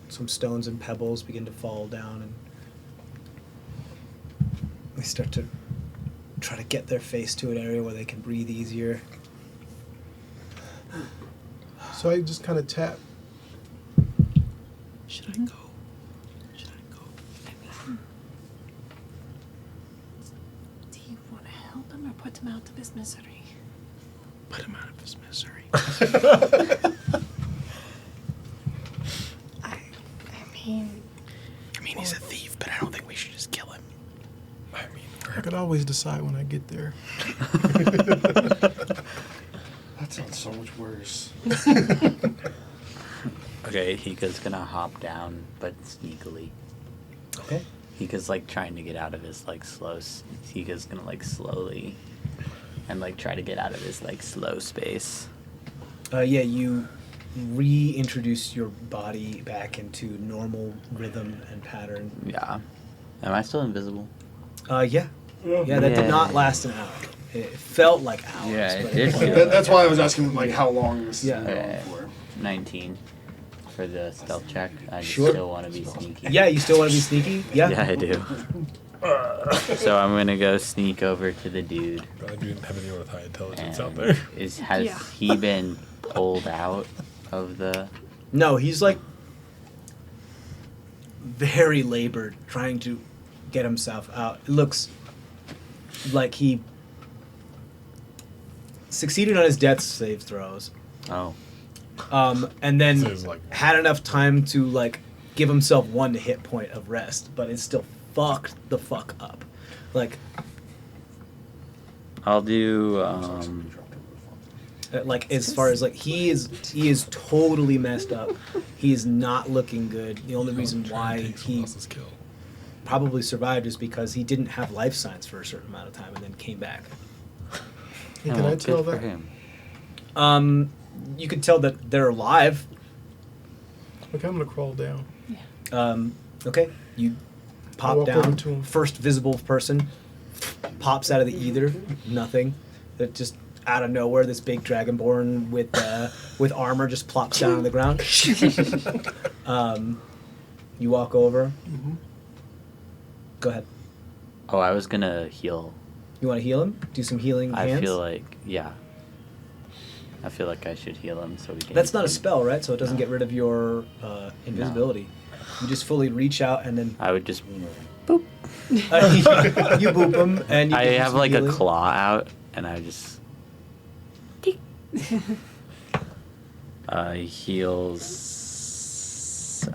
Speaker 1: some stones and pebbles begin to fall down, and they start to try to get their face to an area where they can breathe easier.
Speaker 2: So I just kind of tap.
Speaker 1: Should I go? Should I go?
Speaker 8: Do you want to help him or put him out of his misery?
Speaker 7: Put him out of his misery.
Speaker 8: I mean,
Speaker 7: I mean, he's a thief, but I don't think we should just kill him.
Speaker 3: I mean,
Speaker 2: I could always decide when I get there.
Speaker 6: That sounds so much worse.
Speaker 5: Okay, Hika's gonna hop down, but sneakily.
Speaker 1: Okay.
Speaker 5: Hika's like trying to get out of his like Hika's gonna like slowly and like try to get out of his like slow space.
Speaker 1: Yeah, you reintroduce your body back into normal rhythm and pattern.
Speaker 5: Yeah. Am I still invisible?
Speaker 1: Yeah, that did
Speaker 5: Yeah.
Speaker 1: not last an hour. It felt like hours.
Speaker 5: Yeah, it
Speaker 1: but
Speaker 5: did feel
Speaker 6: That- That's why I was asking like how long this
Speaker 1: Yeah.
Speaker 6: is going for.
Speaker 5: 19 for the stealth check. I just
Speaker 1: Sure.
Speaker 5: still want to be sneaky.
Speaker 1: Yeah, you still want to be sneaky? Yeah.
Speaker 5: Yeah, I do. So I'm gonna go sneak over to the dude.
Speaker 3: probably didn't have anyone with high intelligence out
Speaker 5: And
Speaker 3: there.
Speaker 5: has
Speaker 8: Yeah.
Speaker 5: he been pulled out of the?
Speaker 1: No, he's like very labored, trying to get himself out. It looks like he succeeded on his death save throws,
Speaker 5: Oh.
Speaker 1: and then
Speaker 3: So it's like-
Speaker 1: had enough time to like give himself 1 hit point of rest, but it's still fucked the fuck up. Like,
Speaker 5: I'll do.
Speaker 1: like as far as like he is totally messed up. He is not looking good. The only reason why he probably survived is because he didn't have life signs for a certain amount of time and then came back.
Speaker 2: Hey,
Speaker 5: oh,
Speaker 2: can I
Speaker 5: good
Speaker 2: tell
Speaker 5: for
Speaker 2: that?
Speaker 5: him.
Speaker 1: You could tell that they're alive.
Speaker 2: Okay, I'm gonna crawl down.
Speaker 1: Okay, you pop
Speaker 2: walk over
Speaker 1: down.
Speaker 2: to him.
Speaker 1: First visible person pops out of the ether. Nothing. That just out of nowhere, this big dragonborn with armor just plops down on the ground. You walk over.
Speaker 2: Mm-hmm.
Speaker 1: Go ahead.
Speaker 5: Oh, I was gonna heal.
Speaker 1: You want to heal him? Do some healing hands?
Speaker 5: I feel like I should heal him so we can.
Speaker 1: That's not a spell, right? So it doesn't get rid of your invisibility. You just fully reach out and then
Speaker 5: I would just.
Speaker 1: you boop him and you
Speaker 5: I
Speaker 1: give him
Speaker 5: have
Speaker 1: some
Speaker 5: like
Speaker 1: healing.
Speaker 5: a claw out, and I just. Heals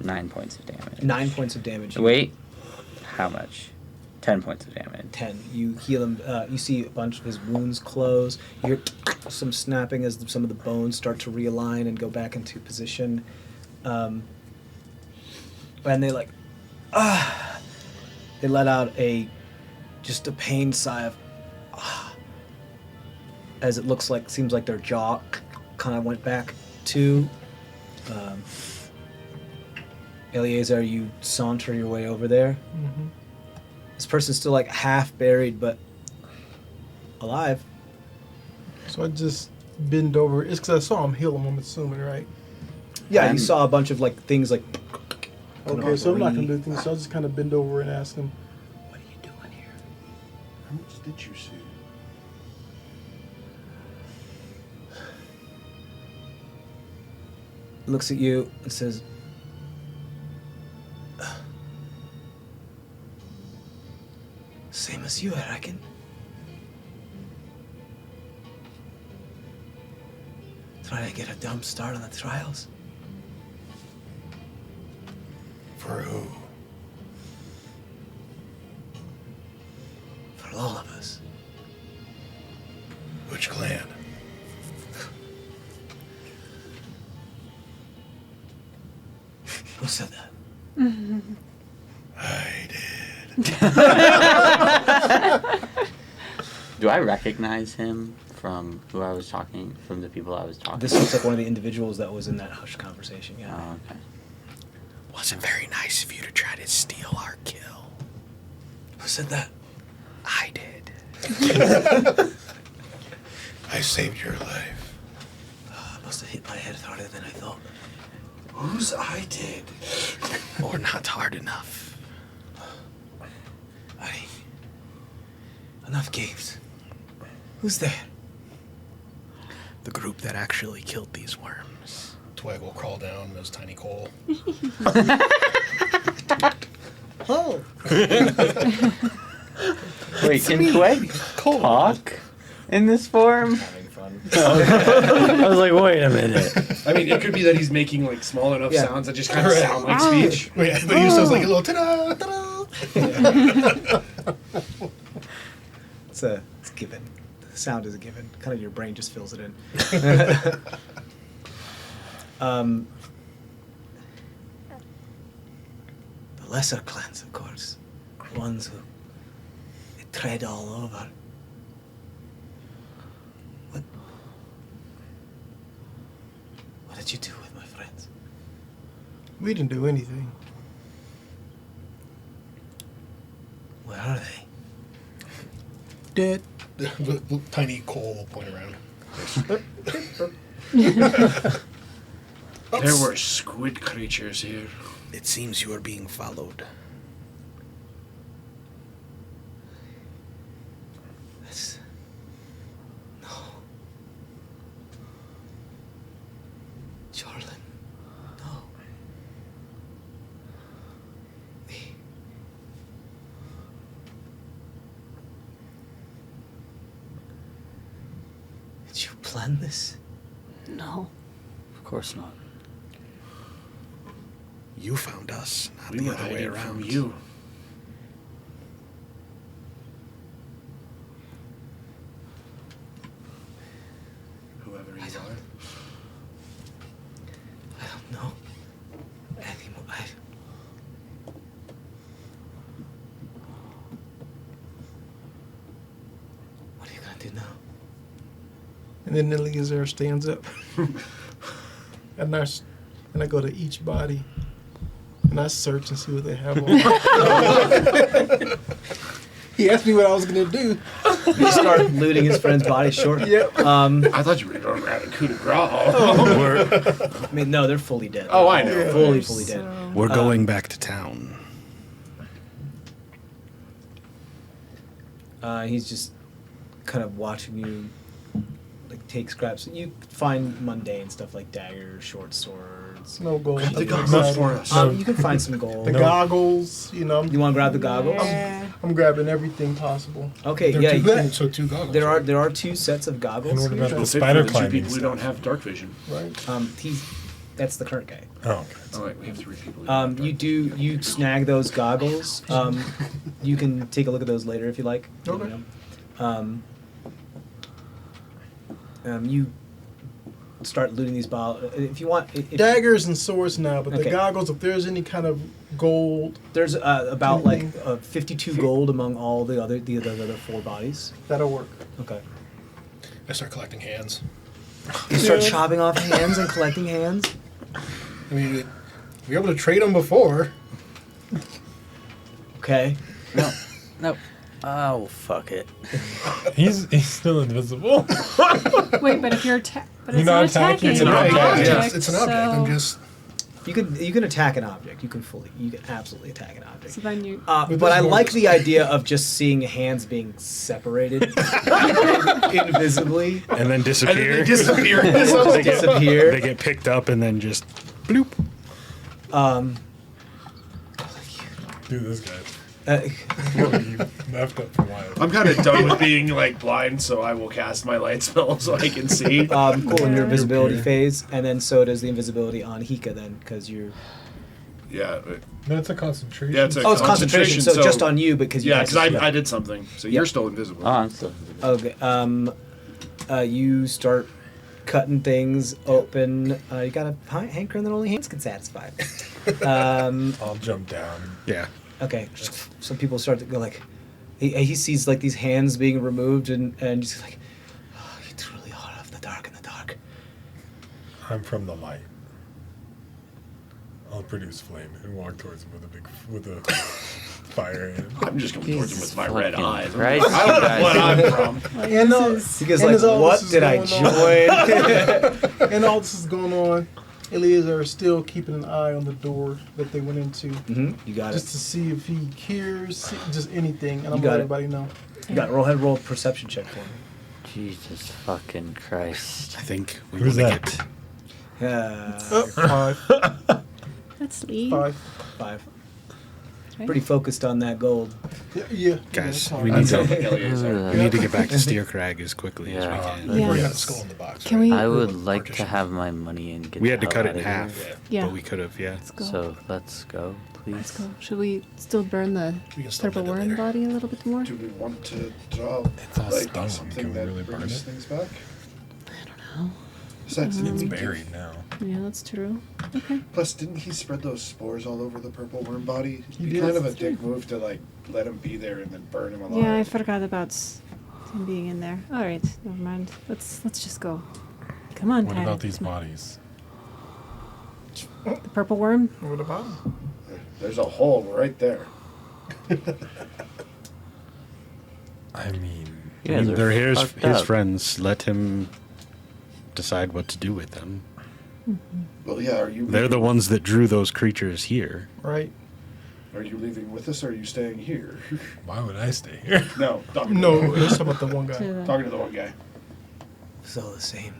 Speaker 5: 9 points of damage.
Speaker 1: 9 points of damage.
Speaker 5: Wait, how much? 10 points of damage.
Speaker 1: 10. You heal him. You see a bunch of his wounds close. You hear some snapping as some of the bones start to realign and go back into position. And they like, they let out just a pained sigh of, as it seems like their jaw kind of went back to. Eleazar, you saunter your way over there.
Speaker 2: Mm-hmm.
Speaker 1: This person's still like half buried, but alive.
Speaker 2: So I just bend over. It's because I saw him heal him, I'm assuming, right?
Speaker 1: Yeah, you
Speaker 5: I'm-
Speaker 1: saw a bunch of like things like.
Speaker 2: Okay, so I'm not going to do things. So I'll just kind of bend over and ask him,
Speaker 1: What are you doing here?
Speaker 6: How much did you see?
Speaker 1: Looks at you and says, "Same as you, I reckon." Trying to get a dump start on the trials.
Speaker 2: for who?
Speaker 1: For all of us.
Speaker 2: Which clan?
Speaker 1: Who said that?
Speaker 2: I did.
Speaker 5: Do I recognize him from who I was talking, from the people I was talking
Speaker 1: This
Speaker 5: to?
Speaker 1: looks like one of the individuals that was in that hush conversation, yeah.
Speaker 5: Oh, okay.
Speaker 9: Wasn't very nice of you to try to steal our kill.
Speaker 1: Who said that?
Speaker 9: I did.
Speaker 2: I saved your life.
Speaker 1: I must have hit my head harder than I thought.
Speaker 6: Whose I did?
Speaker 9: Or not hard enough.
Speaker 1: Enough games. Who's there?
Speaker 9: The group that actually killed these worms.
Speaker 2: Twag will crawl down as Tiny Cole.
Speaker 1: Oh!
Speaker 5: Wait, can Twig talk in this form?
Speaker 6: Having fun.
Speaker 5: I was like, wait a minute.
Speaker 6: I mean, it could be that he's making like small enough
Speaker 1: Yeah.
Speaker 6: sounds that just kind of sound like speech.
Speaker 2: Wait, I thought you sounds like a little ta-da, ta-da.
Speaker 1: It's given. The sound is a given. Kind of your brain just fills it in. The lesser clans, of course. The ones who they tread all over. What did you do with my friends?
Speaker 2: We didn't do anything.
Speaker 1: Where are they?
Speaker 2: Dead. Tiny Cole will point around.
Speaker 6: There were squid creatures here.
Speaker 9: It seems you are being followed.
Speaker 1: That's... No. Charlin. No. plan this?
Speaker 8: No.
Speaker 5: Of course not.
Speaker 9: You found us, not
Speaker 6: We
Speaker 9: the
Speaker 6: were
Speaker 9: other way
Speaker 6: hiding
Speaker 9: around.
Speaker 6: from you. Whoever you are.
Speaker 1: I don't know anymore. What are you gonna do now?
Speaker 3: And then Eliezer stands up. and I go to each body. And I search and see what they have on. He asked me what I was going to do.
Speaker 1: You start looting his friend's body short.
Speaker 3: Yep.
Speaker 6: I thought you were going to grab a coup de grace.
Speaker 1: I mean, no, they're fully dead.
Speaker 6: Oh, I know.
Speaker 1: Fully dead.
Speaker 7: We're going back to town.
Speaker 1: He's just kind of watching you, like, take scraps. You find mundane stuff like daggers, short swords.
Speaker 3: No gold.
Speaker 6: The
Speaker 3: Take
Speaker 6: goggles
Speaker 3: inside.
Speaker 6: for us.
Speaker 1: You can find some gold.
Speaker 3: The goggles,
Speaker 1: You want to grab the goggles?
Speaker 3: I'm grabbing everything possible.
Speaker 1: Okay,
Speaker 2: There are
Speaker 1: yeah.
Speaker 2: two,
Speaker 1: You can,
Speaker 2: so 2 goggles.
Speaker 1: there
Speaker 2: right?
Speaker 1: are 2 sets of goggles.
Speaker 3: And what
Speaker 1: here.
Speaker 3: about
Speaker 6: It'll
Speaker 3: the
Speaker 6: fit
Speaker 3: spider
Speaker 6: for the two
Speaker 3: climbing
Speaker 6: people who
Speaker 3: stuff?
Speaker 6: don't have dark vision.
Speaker 3: Right?
Speaker 1: That's the current guy.
Speaker 3: Oh, okay.
Speaker 6: Oh, wait, we have 3 people. who have dark
Speaker 1: You snag those goggles. You can take a look at those later if you like.
Speaker 3: Okay.
Speaker 1: You start looting these bottles. If you want, if
Speaker 3: Daggers and swords now, but
Speaker 1: Okay.
Speaker 3: the goggles, if there's any kind of gold,
Speaker 1: there's about like 52 gold among all the other 4 bodies.
Speaker 3: that'll work.
Speaker 1: Okay.
Speaker 2: I start collecting hands.
Speaker 1: You start
Speaker 3: Yeah.
Speaker 1: chopping off hands and collecting hands.
Speaker 2: I mean, we were able to trade them before.
Speaker 1: Okay.
Speaker 5: Nope. Oh, fuck it.
Speaker 3: He's still invisible.
Speaker 8: Wait, but if you're but
Speaker 3: You're
Speaker 8: it's
Speaker 3: not
Speaker 8: not
Speaker 3: attacking,
Speaker 8: attacking.
Speaker 3: it's an object.
Speaker 2: Yes, it's an object. I'm
Speaker 8: so-
Speaker 2: just.
Speaker 1: You can attack an object. You can absolutely attack an object.
Speaker 8: So then you.
Speaker 1: But
Speaker 2: this
Speaker 1: I
Speaker 2: one-
Speaker 1: like the idea of just seeing hands being separated invisibly.
Speaker 7: And then disappear.
Speaker 6: And then they disappear.
Speaker 1: They disappear.
Speaker 7: They get picked up and then just bloop.
Speaker 3: Dude, this guy.
Speaker 1: You
Speaker 3: Left up for a while.
Speaker 6: I'm kind of done with being like blind, so I will cast my light spell so I can see.
Speaker 1: cool in your invisibility
Speaker 3: Okay.
Speaker 1: phase, and then so does the invisibility on Hika then, because you're.
Speaker 6: Yeah,
Speaker 3: No, it's a concentration.
Speaker 6: yeah, it's a
Speaker 1: Oh, it's concentration. So just on you because you.
Speaker 6: Yeah,
Speaker 1: guys-
Speaker 6: because I did something, so
Speaker 1: Yeah.
Speaker 6: you're still invisible.
Speaker 5: Oh, I'm still.
Speaker 1: Okay. You start cutting things open. You got a hankering that only hands can satisfy.
Speaker 3: I'll jump down.
Speaker 7: Yeah.
Speaker 1: Okay. Some people start to go like, he sees like these hands being removed and just like, oh, you truly are of the dark and the dark.
Speaker 3: I'm from the light. I'll produce flame and walk towards him with a fire hand.
Speaker 6: I'm just going towards him with my red
Speaker 5: fucking
Speaker 6: eyes.
Speaker 5: Christ,
Speaker 6: I don't know
Speaker 5: guys.
Speaker 6: what I'm from.
Speaker 3: And
Speaker 1: He goes
Speaker 3: and
Speaker 1: like,
Speaker 3: as all
Speaker 1: what
Speaker 3: this is
Speaker 1: did I
Speaker 3: going
Speaker 1: join?
Speaker 3: and all this is going on, Eliezer is still keeping an eye on the door that they went into,
Speaker 1: You got
Speaker 3: just
Speaker 1: it.
Speaker 3: to see if he hears just anything, and I'm
Speaker 1: got
Speaker 3: gonna let
Speaker 1: it.
Speaker 3: everybody know.
Speaker 1: You got it. Roll a perception check for me.
Speaker 5: Jesus fucking Christ.
Speaker 7: I think we
Speaker 3: Who's
Speaker 7: will
Speaker 3: that?
Speaker 7: get.
Speaker 3: 5.
Speaker 8: Let's leave.
Speaker 3: 5.
Speaker 1: 5.
Speaker 8: Right?
Speaker 1: Pretty focused on that gold.
Speaker 3: Yeah.
Speaker 7: Guys,
Speaker 3: yeah,
Speaker 7: we
Speaker 6: That
Speaker 7: need
Speaker 6: sounds
Speaker 7: to.
Speaker 6: like Eliezer.
Speaker 7: We need to get back to Steer Crag as quickly as we
Speaker 5: Yeah.
Speaker 7: can.
Speaker 8: Yeah.
Speaker 2: We got the skull in the box.
Speaker 8: Can
Speaker 2: right?
Speaker 8: we?
Speaker 5: I would like to
Speaker 2: partition.
Speaker 5: have my money and get
Speaker 7: We
Speaker 5: the
Speaker 7: had to
Speaker 5: hell
Speaker 7: cut it
Speaker 5: out
Speaker 7: in
Speaker 5: of
Speaker 7: half,
Speaker 5: here.
Speaker 8: Yeah.
Speaker 7: but we could have, yeah.
Speaker 8: Let's go.
Speaker 5: So let's go, please.
Speaker 8: Let's go. Should we still burn the
Speaker 2: We can still
Speaker 8: purple
Speaker 2: do that
Speaker 8: worm
Speaker 2: later.
Speaker 8: body a little bit more?
Speaker 6: Do we want to draw
Speaker 3: It's all
Speaker 6: like
Speaker 3: stone.
Speaker 6: something
Speaker 3: Can we
Speaker 6: that
Speaker 3: really burn
Speaker 6: brings
Speaker 3: it?
Speaker 6: things back?
Speaker 8: I don't know.
Speaker 6: Besides,
Speaker 3: It's
Speaker 6: didn't we
Speaker 3: buried now.
Speaker 8: Yeah, that's true. Okay.
Speaker 6: Plus, didn't he spread those spores all over the purple worm body? It'd
Speaker 3: He
Speaker 6: be
Speaker 3: did.
Speaker 6: kind of a dick move to like let him be there and then burn him alive.
Speaker 8: Yeah, I forgot about him being in there. All right, never mind. Let's just go. Come on,
Speaker 3: What
Speaker 8: Tyler.
Speaker 3: about these bodies?
Speaker 8: The purple worm?
Speaker 3: What about them?
Speaker 6: There's a hole right there.
Speaker 3: I mean,
Speaker 5: You guys are
Speaker 7: They're his
Speaker 5: fucked up.
Speaker 7: friends. Let him decide what to do with them.
Speaker 6: Well, yeah. Are you?
Speaker 7: They're the
Speaker 6: leaving-
Speaker 7: ones that drew those creatures here.
Speaker 3: right?
Speaker 6: Are you leaving with us, or are you staying here?
Speaker 3: Why would I stay here?
Speaker 6: No, talking
Speaker 3: No,
Speaker 6: To
Speaker 3: let's talk about the one
Speaker 8: To
Speaker 3: guy.
Speaker 8: the-
Speaker 6: talking to the one guy.
Speaker 1: It's all the same.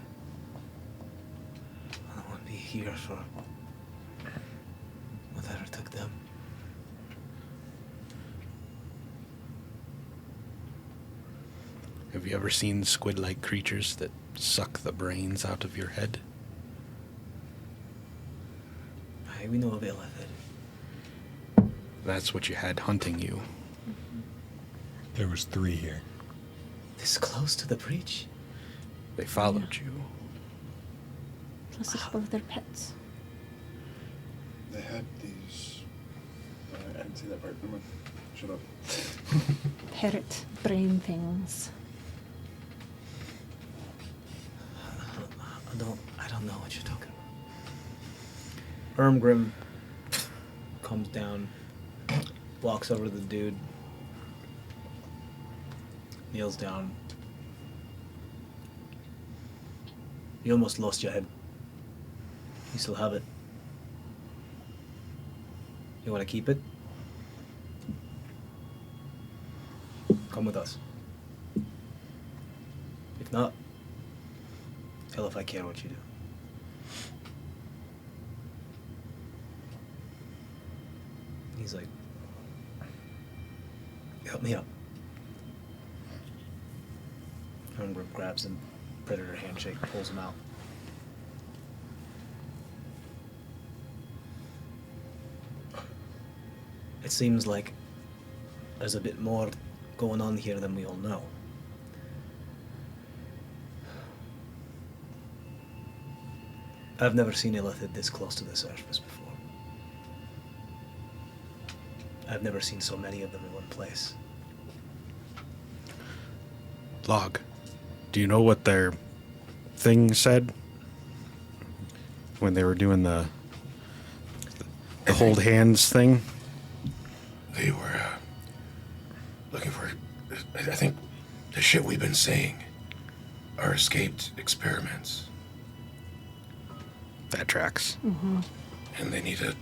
Speaker 1: I don't want to be here for whatever took them.
Speaker 7: Have you ever seen squid-like creatures that suck the brains out of your head?
Speaker 1: Aye, we know of Illithid.
Speaker 7: That's what you had hunting you.
Speaker 10: There was 3 here.
Speaker 1: This close to the breach?
Speaker 7: They followed you.
Speaker 8: Plus a couple of their pets.
Speaker 6: They had these. I didn't see that part. Never mind. Shut up.
Speaker 8: Parrot brain things.
Speaker 1: I don't know what you're talking about. Ermgrim comes down, walks over to the dude, kneels down. You almost lost your head. You still have it. You want to keep it? Come with us. If not, hell if I care what you do. He's like, help me up. Ermgrim grabs him, predator handshake, pulls him out. It seems like there's a bit more going on here than we all know. I've never seen Illithid this close to the surface before. I've never seen so many of them in one place.
Speaker 7: Log, do you know what their thing said when they were doing the hold hands thing?
Speaker 2: They were looking for, I think, the shit we've been saying are escaped experiments.
Speaker 7: That tracks.
Speaker 8: Mm-hmm.
Speaker 2: And they need to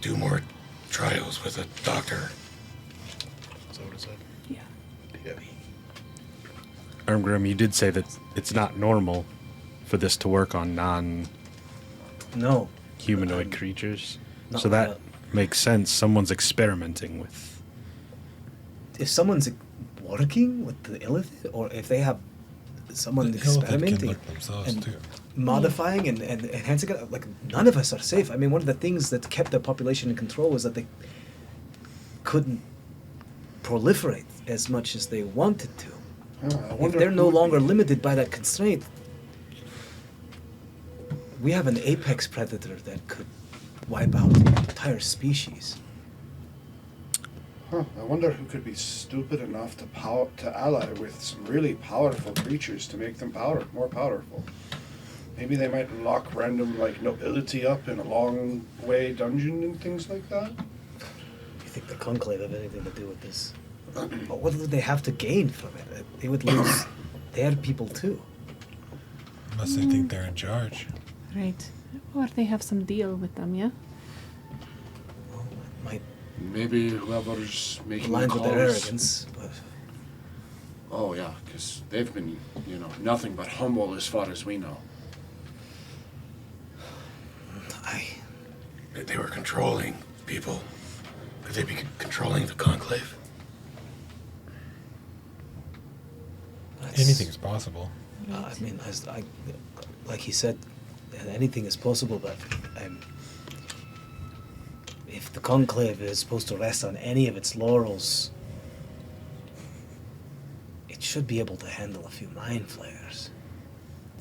Speaker 2: do more trials with a doctor.
Speaker 3: Is that what it said?
Speaker 8: Yeah.
Speaker 2: Yeah.
Speaker 7: Ermgrim, you did say that it's not normal for this to work on
Speaker 1: No.
Speaker 7: non-humanoid creatures.
Speaker 1: not
Speaker 7: So that
Speaker 1: without-
Speaker 7: makes sense. Someone's experimenting with...
Speaker 1: If someone's working with the Illithid, or if they have someone
Speaker 10: The Illithid can
Speaker 1: experimenting
Speaker 10: look themselves
Speaker 1: and
Speaker 10: too.
Speaker 1: modifying and enhancing it, like, none of us are safe. I mean, one of the things that kept the population in control was that they couldn't proliferate as much as they wanted to.
Speaker 6: I
Speaker 1: If
Speaker 6: wonder
Speaker 1: they're
Speaker 6: who
Speaker 1: no
Speaker 6: would
Speaker 1: longer
Speaker 6: be-
Speaker 1: limited by that constraint, we have an apex predator that could wipe out the entire species.
Speaker 6: Huh, I wonder who could be stupid enough to ally with some really powerful creatures to make them more powerful. Maybe they might lock random nobility up in a long way dungeon and things like that.
Speaker 1: You think the Conclave have anything to do with this? But what would they have to gain from it? They would lose their people too.
Speaker 10: Unless they think they're in charge.
Speaker 8: Right. Or they have some deal with them, yeah?
Speaker 1: Well, it might
Speaker 6: Maybe whoever's making
Speaker 1: align
Speaker 6: the
Speaker 1: with
Speaker 6: calls.
Speaker 1: their arrogance, but
Speaker 6: Oh yeah, because they've been, nothing but humble as far as we know.
Speaker 2: They were controlling people. Could they be controlling the Conclave?
Speaker 10: Anything's possible.
Speaker 1: I mean, like he said, anything is possible, but if the Conclave is supposed to rest on any of its laurels, it should be able to handle a few mind flayers.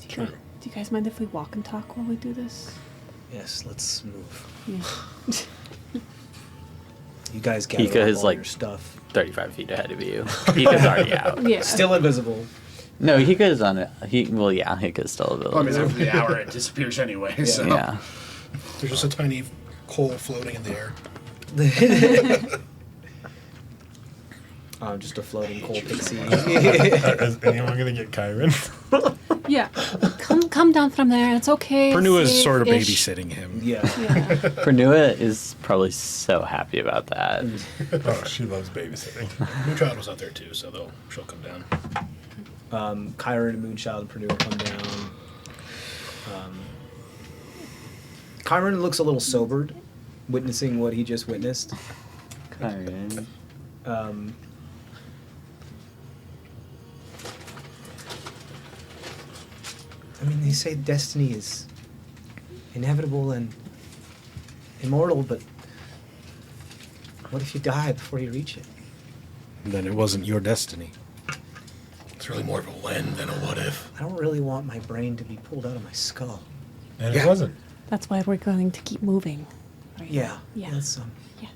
Speaker 8: Do you guys mind if we walk and talk while we do this?
Speaker 1: Yes, let's move.
Speaker 8: Yeah.
Speaker 1: You guys gather
Speaker 5: Hika
Speaker 1: up
Speaker 5: is
Speaker 1: all
Speaker 5: like
Speaker 1: your stuff.
Speaker 5: 35 feet ahead of you. Hika's already out.
Speaker 8: Yeah.
Speaker 1: Still invisible.
Speaker 5: No, Hika's on it. Hika's still available.
Speaker 6: Well, I mean, after the hour, it disappears anyway. So.
Speaker 5: Yeah.
Speaker 3: There's just a tiny coal floating in the air.
Speaker 1: Just a floating coal pixie.
Speaker 10: Is anyone gonna get Kyron?
Speaker 8: Yeah. Come down from there. It's okay.
Speaker 7: Pernua's sort of
Speaker 8: safe-ish.
Speaker 7: babysitting him.
Speaker 1: Yeah.
Speaker 8: Yeah.
Speaker 5: Pernua is probably so happy about that.
Speaker 10: Oh, she loves babysitting.
Speaker 3: Moonchild was out there too, so she'll come down.
Speaker 1: Kyron and Moonchild and Purdue come down. Kyron looks a little sobered, witnessing what he just witnessed.
Speaker 5: Kyron.
Speaker 1: I mean, they say destiny is inevitable and immortal, but what if you die before you reach it?
Speaker 7: Then it wasn't your destiny.
Speaker 2: It's really more of a when than a what if.
Speaker 1: I don't really want my brain to be pulled out of my skull.
Speaker 10: And
Speaker 2: Yeah.
Speaker 10: it wasn't.
Speaker 8: That's why we're going to keep moving. Right?
Speaker 1: Yeah.
Speaker 8: Yeah.
Speaker 1: Let's,
Speaker 8: Yeah.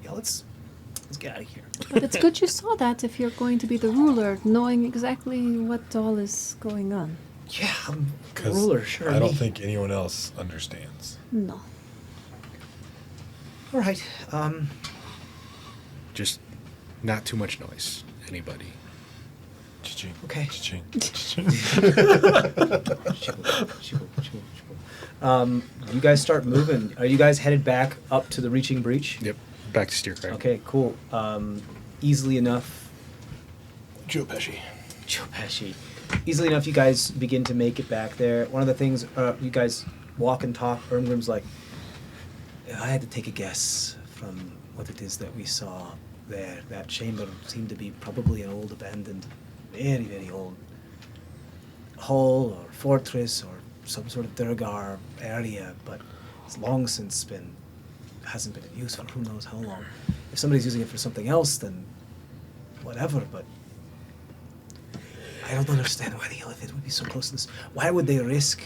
Speaker 1: yeah, let's get out of here.
Speaker 8: But it's good you saw that if you're going to be the ruler, knowing exactly what all is going on.
Speaker 1: Yeah, I'm the
Speaker 10: 'Cause
Speaker 1: ruler, sure.
Speaker 10: I don't
Speaker 1: me.
Speaker 10: think anyone else understands.
Speaker 8: No.
Speaker 1: All right.
Speaker 7: Just not too much noise. Anybody.
Speaker 10: Cha-ching.
Speaker 1: Okay.
Speaker 10: Cha-ching.
Speaker 1: You guys start moving. Are you guys headed back up to the reaching breach?
Speaker 7: Yep. Back to steer crack.
Speaker 1: Okay, cool. Easily enough.
Speaker 2: Joe Pesci.
Speaker 1: Joe Pesci. Easily enough, you guys begin to make it back there. One of the things, you guys walk and talk. Erngrim's like, I had to take a guess from what it is that we saw there. That chamber seemed to be probably an old abandoned, very, very old hall or fortress or some sort of Durgar area, but it's long since hasn't been in use for who knows how long. If somebody's using it for something else, then whatever, but I don't understand why the elephant would be so close to this. Why would they risk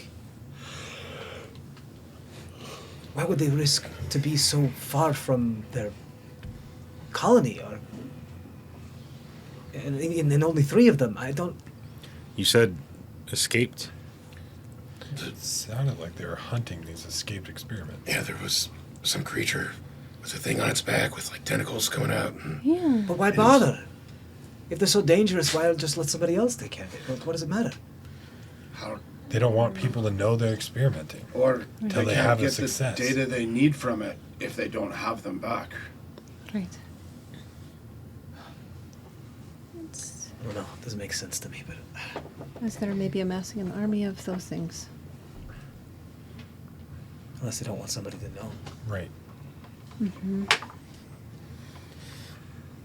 Speaker 1: to be so far from their colony, or and only 3 of them? I don't.
Speaker 7: You said escaped?
Speaker 10: It sounded like they were hunting these escaped experiments.
Speaker 2: Yeah, there was some creature with a thing on its back with like tentacles coming out. And
Speaker 8: Yeah.
Speaker 1: But why bother? If they're so dangerous, why just let somebody else take care of it? What does it matter?
Speaker 6: How,
Speaker 10: They don't want people to know they're experimenting.
Speaker 6: or
Speaker 10: Till
Speaker 6: they
Speaker 10: they
Speaker 6: can't
Speaker 10: have a
Speaker 6: get the
Speaker 10: success.
Speaker 6: data they need from it if they don't have them back.
Speaker 8: Right.
Speaker 1: I don't know. It doesn't make sense to me, but
Speaker 8: Is there maybe amassing an army of those things?
Speaker 1: unless they don't want somebody to know.
Speaker 10: Right.
Speaker 8: Mm-hmm.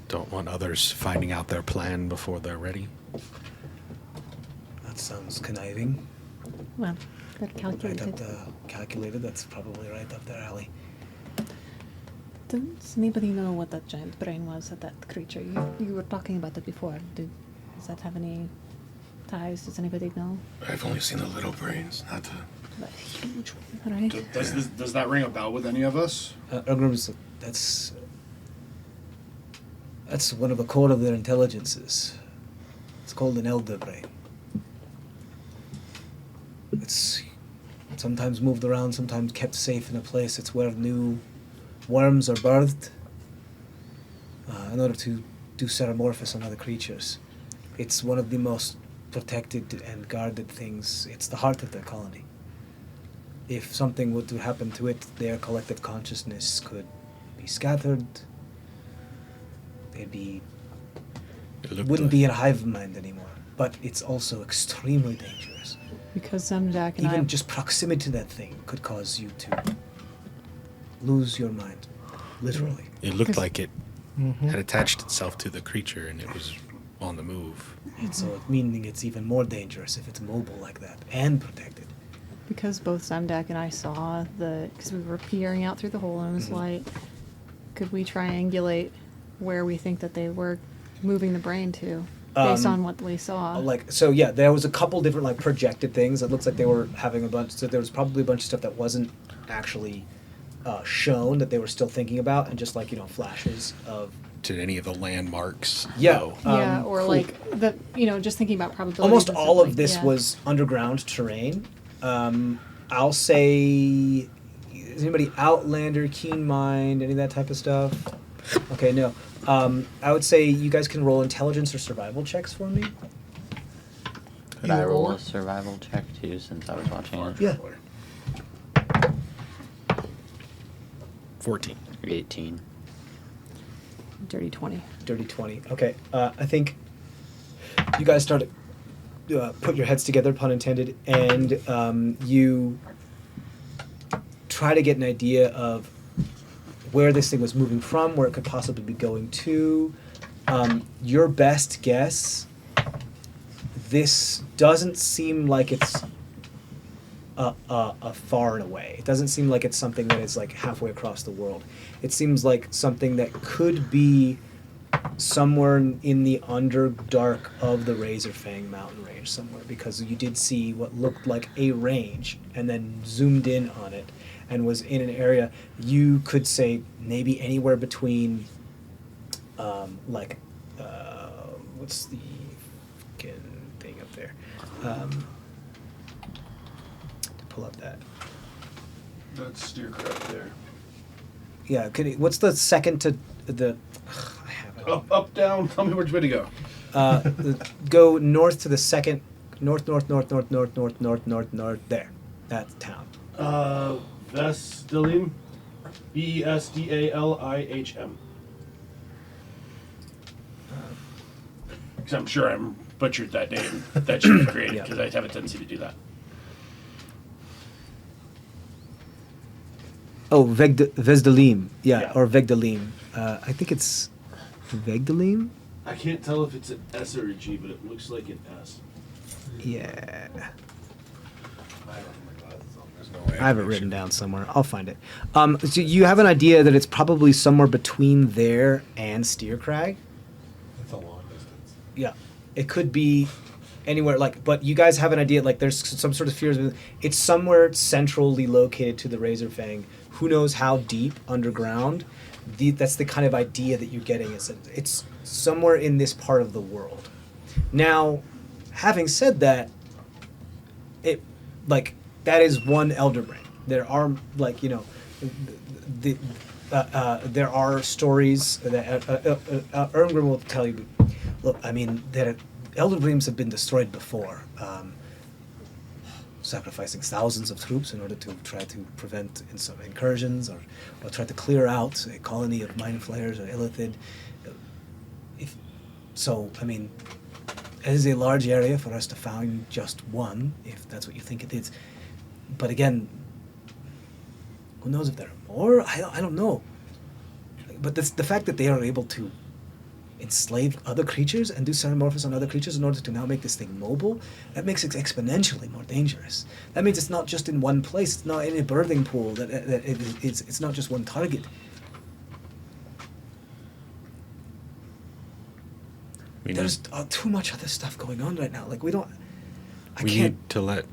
Speaker 7: Don't want others finding out their plan before they're ready.
Speaker 1: That sounds conniving.
Speaker 8: Well, they're
Speaker 1: Right
Speaker 8: calculated.
Speaker 1: up the calculated. That's probably right up their alley.
Speaker 8: Does anybody know what that giant brain was at that creature? You were talking about it before. Does that have any ties? Does anybody know?
Speaker 2: I've only seen the little brains, not the.
Speaker 8: The huge one, right?
Speaker 6: Does that ring a bell with any of us?
Speaker 1: Ergrim's, that's one of the core of their intelligences. It's called an elder brain. It's sometimes moved around, sometimes kept safe in a place. It's where new worms are birthed in order to do ceremorphous on other creatures. It's one of the most protected and guarded things. It's the heart of their colony. If something were to happen to it, their collective consciousness could be scattered. They'd wouldn't be in a hive mind anymore. But it's also extremely dangerous.
Speaker 8: Because Zemdak and I...
Speaker 1: Even just proximity to that thing could cause you to lose your mind, literally.
Speaker 7: It looked like it
Speaker 3: Mm-hmm.
Speaker 7: had attached itself to the creature and it was on the move.
Speaker 1: And so, meaning it's even more dangerous if it's mobile like that and protected.
Speaker 8: Because both Zemdak and I saw because we were peering out through the hole in this light, could we triangulate where we think that they were moving the brain to, based on what we saw?
Speaker 1: There was a couple different projected things. It looks like they were having a bunch. So there was probably a bunch of stuff that wasn't actually shown that they were still thinking about, and just flashes of.
Speaker 7: Did any of the landmarks?
Speaker 1: Yeah.
Speaker 7: go?
Speaker 8: Yeah, or
Speaker 1: cool.
Speaker 8: just thinking about probabilities.
Speaker 1: Almost
Speaker 8: and
Speaker 1: all
Speaker 8: stuff
Speaker 1: of this
Speaker 8: yeah.
Speaker 1: was underground terrain. I'll say, is anybody Outlander, Keen Mind, any of that type of stuff? Okay, no. I would say you guys can roll intelligence or survival checks for me.
Speaker 5: Could I roll a survival check too, since I was watching it?
Speaker 1: Yeah.
Speaker 7: 14.
Speaker 5: 18.
Speaker 8: Dirty 20.
Speaker 1: Dirty 20. Okay. I think you guys start to put your heads together, pun intended, and you try to get an idea of where this thing was moving from, where it could possibly be going to. Your best guess, this doesn't seem like it's a far and away. It doesn't seem like it's something that is like halfway across the world. It seems like something that could be somewhere in the underdark of the Razorfang mountain range somewhere, because you did see what looked like a range and then zoomed in on it and was in an area you could say maybe anywhere between what's the fucking thing up there, to pull up that,
Speaker 6: That's steer crab there.
Speaker 1: yeah, what's the second to the I have it.
Speaker 6: Up, down. Tell me which way to go.
Speaker 1: Go north to the second, north, there. That's town.
Speaker 6: Vestalheim. Besdalihm. Because I'm sure I'm butchered that name that you created, because I have a tendency to do that.
Speaker 1: Oh, Vesdalim. Yeah, or Vegdalim. I think it's Vegdalim?
Speaker 6: I can't tell if it's an S or a G, but it looks like an S.
Speaker 1: Yeah.
Speaker 10: There's no way
Speaker 1: I have it written down somewhere. I'll find it. So you have an idea that it's probably somewhere between there and Steercrag?
Speaker 10: That's a long distance.
Speaker 1: Yeah. It could be anywhere, but you guys have an idea, there's some sort of fears. It's somewhere centrally located to the Razorfang. Who knows how deep underground? That's the kind of idea that you're getting. Is that it's somewhere in this part of the world. Now, having said that, that is one elder brain. There are there are stories that Erngrim will tell you. Look, I mean, elder brains have been destroyed before, sacrificing thousands of troops in order to try to prevent some incursions or try to clear out a colony of mind flayers or illithid. It is a large area for us to find just one, if that's what you think it is. But again, who knows if there are more? I don't know. But the fact that they are able to enslave other creatures and do xenomorphs on other creatures in order to now make this thing mobile, that makes it exponentially more dangerous. That means it's not just in one place, it's not in a birthing pool, it's not just one target. There's too much other stuff going on right now. We
Speaker 7: need to let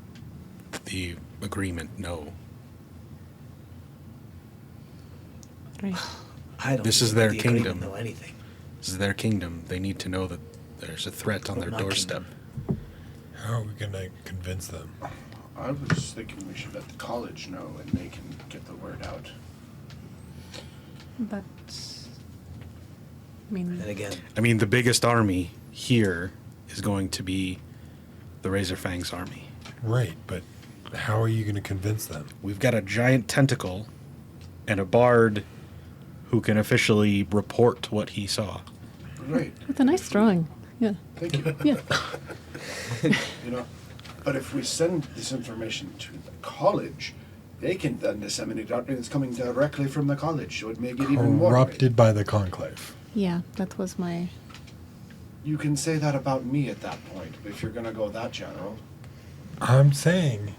Speaker 7: the agreement know.
Speaker 8: Right.
Speaker 7: This is their
Speaker 1: the agreement
Speaker 7: kingdom.
Speaker 1: Know anything.
Speaker 7: This is their kingdom. They need to know that there's a threat on their doorstep.
Speaker 10: How are we going to convince them?
Speaker 6: I was thinking we should let the college know and they can get the word out.
Speaker 8: But
Speaker 1: And again,
Speaker 7: the biggest army here is going to be the Razorfang's army.
Speaker 10: Right, but how are you going to convince them?
Speaker 7: We've got a giant tentacle and a bard who can officially report what he saw.
Speaker 6: Right.
Speaker 8: with a nice drawing. Yeah.
Speaker 6: Thank you.
Speaker 8: Yeah.
Speaker 6: But if we send this information to the college, they can then disseminate out, and it's coming directly from the college, so it make it even more.
Speaker 10: Corrupted by the conclave.
Speaker 8: Yeah, that was my.
Speaker 6: You can say that about me at that point, if you're going to go that general.
Speaker 10: I'm saying,